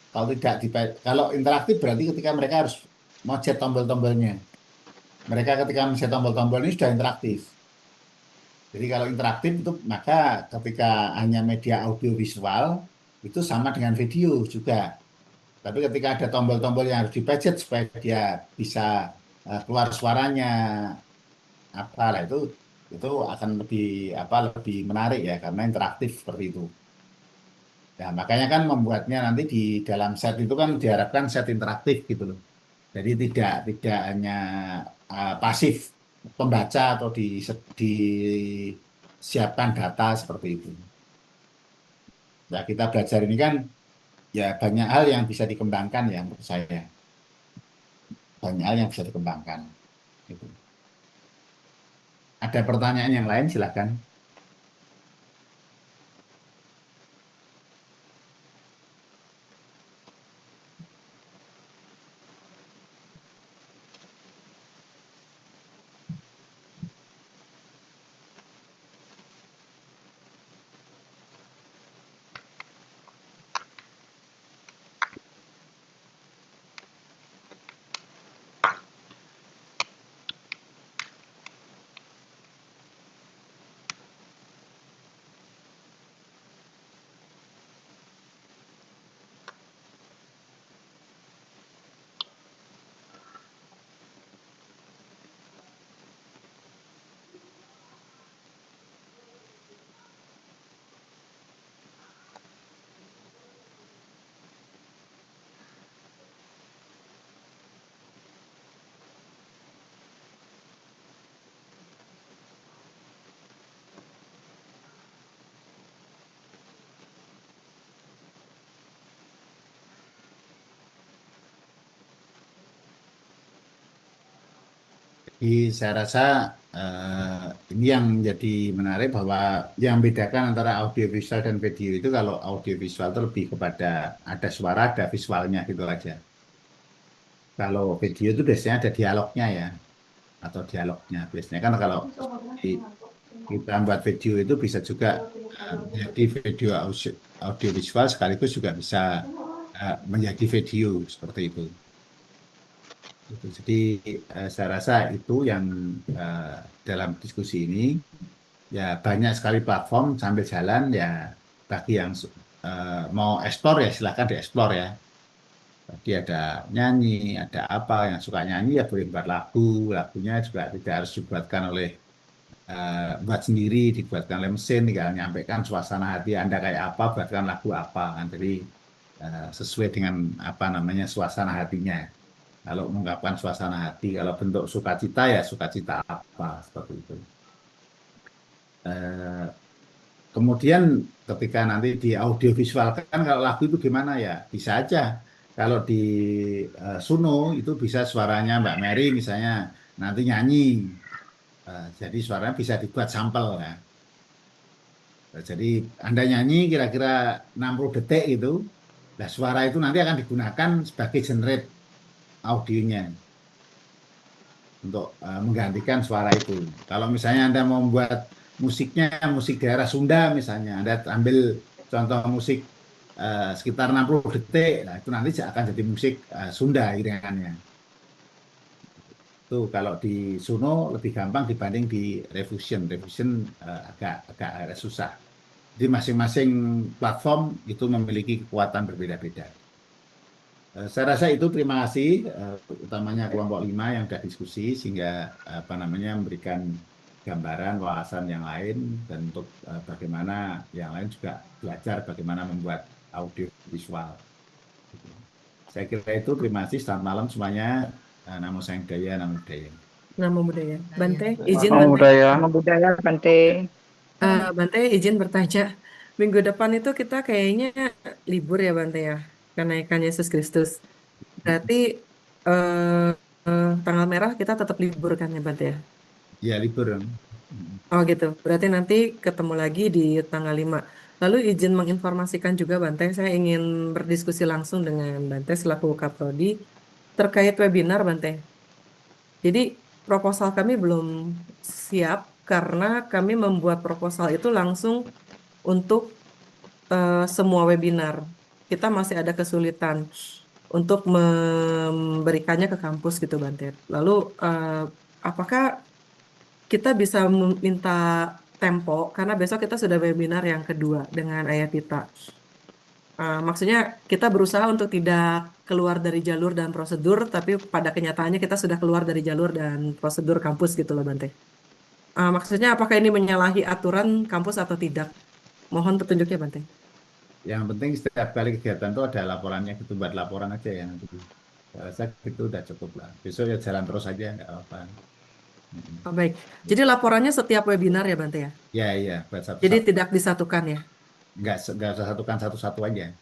kalau tidak kalau interaktif berarti ketika mereka harus mencet tombol-tombolnya mereka ketika mencet tombol-tombol ini sudah interaktif. Jadi kalau interaktif itu maka ketika hanya media audio visual itu sama dengan video juga. Tapi ketika ada tombol-tombol yang harus dipencet supaya dia bisa keluar suaranya apa lah itu akan lebih lebih menarik ya karena interaktif seperti itu. Nah, makanya kan membuatnya nanti di dalam set itu kan diharapkan set interaktif gitu loh. Jadi tidak hanya pasif pembaca atau disiapkan data seperti itu. Nah, kita belajar ini kan ya banyak hal yang bisa dikembangkan ya menurut saya. Banyak hal yang bisa dikembangkan. Gitu. Ada pertanyaan yang lain silakan. Jadi saya rasa ini yang menjadi menarik bahwa yang membedakan antara audiovisual dan video itu kalau audiovisual itu lebih kepada ada suara, ada visualnya gitu aja. Kalau video itu biasanya ada dialognya ya, atau dialognya. Biasanya kan kalau kita buat video itu bisa juga menjadi video audiovisual sekaligus juga bisa menjadi video seperti itu. Jadi saya rasa itu yang dalam diskusi ini ya banyak sekali platform sambil jalan ya bagi yang mau eksplor ya silahkan dieksplor ya. Jadi ada nyanyi, ada apa yang suka nyanyi ya boleh buat lagu, lagunya juga tidak harus dibuatkan oleh buat sendiri, dibuatkan oleh mesin, tinggal nyampaikan suasana hati Anda kayak apa, buatkan lagu apa kan. Jadi sesuai dengan apa namanya suasana hatinya. Kalau mengungkapkan suasana hati, kalau bentuk sukacita ya sukacita apa seperti itu. Kemudian ketika nanti di audiovisualkan kalau lagu itu gimana ya bisa aja. Kalau di Suno itu bisa suaranya Mbak Mary misalnya nanti nyanyi. Jadi suaranya bisa dibuat sampel ya. Jadi Anda nyanyi kira-kira 60 detik itu, nah suara itu nanti akan digunakan sebagai generate audionya untuk menggantikan suara itu. Kalau misalnya Anda mau membuat musiknya musik daerah Sunda misalnya, Anda ambil contoh musik sekitar 60 detik, nah itu nanti akan jadi musik Sunda iringannya. Itu kalau di Suno lebih gampang dibanding di Refusion. Refusion agak susah. Jadi masing-masing platform itu memiliki kekuatan berbeda-beda. Saya rasa itu terima kasih utamanya kelompok 5 yang sudah diskusi sehingga memberikan gambaran wawasan yang lain dan untuk bagaimana yang lain juga belajar bagaimana membuat audio visual. Saya kira itu terima kasih, selamat malam semuanya. Namo Sang Budaya, Namo Budaya. Namo Budaya. Bante, izin Namo Bante. budaya. Namo budaya, Bante. Bante izin bertanya. Minggu depan itu kita kayaknya libur ya Bante ya, kenaikan Yesus Kristus. Berarti tanggal merah kita tetap libur kan ya Bante ya? Ya libur. Oh gitu, berarti nanti ketemu lagi di tanggal 5. Lalu izin menginformasikan juga Bante, saya ingin berdiskusi langsung dengan Bante selaku Kaprodi terkait webinar Bante. Jadi proposal kami belum siap karena kami membuat proposal itu langsung untuk semua webinar. Kita masih ada kesulitan untuk memberikannya ke kampus gitu Bante. Lalu apakah kita bisa meminta tempo karena besok kita sudah webinar yang kedua dengan Ayatita. Maksudnya kita berusaha untuk tidak keluar dari jalur dan prosedur, tapi pada kenyataannya kita sudah keluar dari jalur dan prosedur kampus gitu loh Bante. Maksudnya apakah ini menyalahi aturan kampus atau tidak? Mohon petunjuknya Bante. Yang penting setiap kali kegiatan itu ada laporannya, gitu buat laporan aja ya nanti. Saya rasa itu udah cukup lah. Besok ya jalan terus aja nggak apa-apa. Oh, baik. Jadi laporannya setiap webinar ya Bante ya? Ya, buat satu-satu. Jadi tidak disatukan ya? Nggak usah satukan satu-satu aja.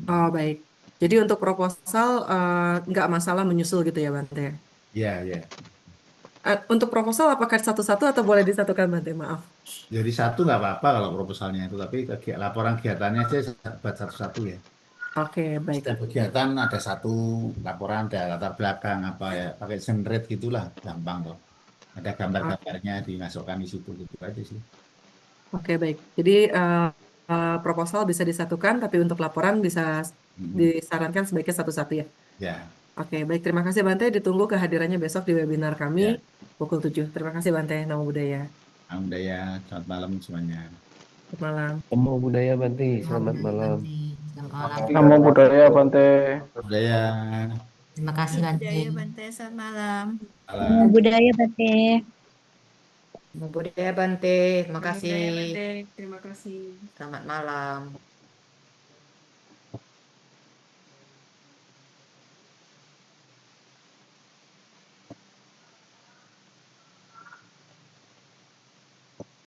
Oh baik. Jadi untuk proposal nggak masalah menyusul gitu ya Bante? Ya. Untuk proposal apakah satu-satu atau boleh disatukan Bante? Maaf. Jadi satu nggak apa-apa kalau proposalnya itu, tapi laporan kegiatannya aja buat satu-satu ya. Oke, baik. Setiap kegiatan ada satu laporan, ada latar belakang apa ya, pakai generate gitulah, gampang kok. Ada gambar-gambarnya dimasukkan di situ gitu aja sih. Oke, baik. Jadi proposal bisa disatukan, tapi untuk laporan bisa disarankan sebaiknya satu-satu ya? Ya. Oke, baik. Terima kasih Bante. Ditunggu kehadirannya besok di webinar kami pukul 7. Terima kasih Bante. Namo Budaya. Namo Budaya. Selamat malam semuanya. Selamat malam. Namo Budaya Bante. Selamat malam. Namo budaya, Bante. Budaya. Terima kasih Bante. Budaya Bante, selamat malam. Namo budaya Bante. Namo budaya Bante. Terima kasih. Terima kasih. Selamat malam.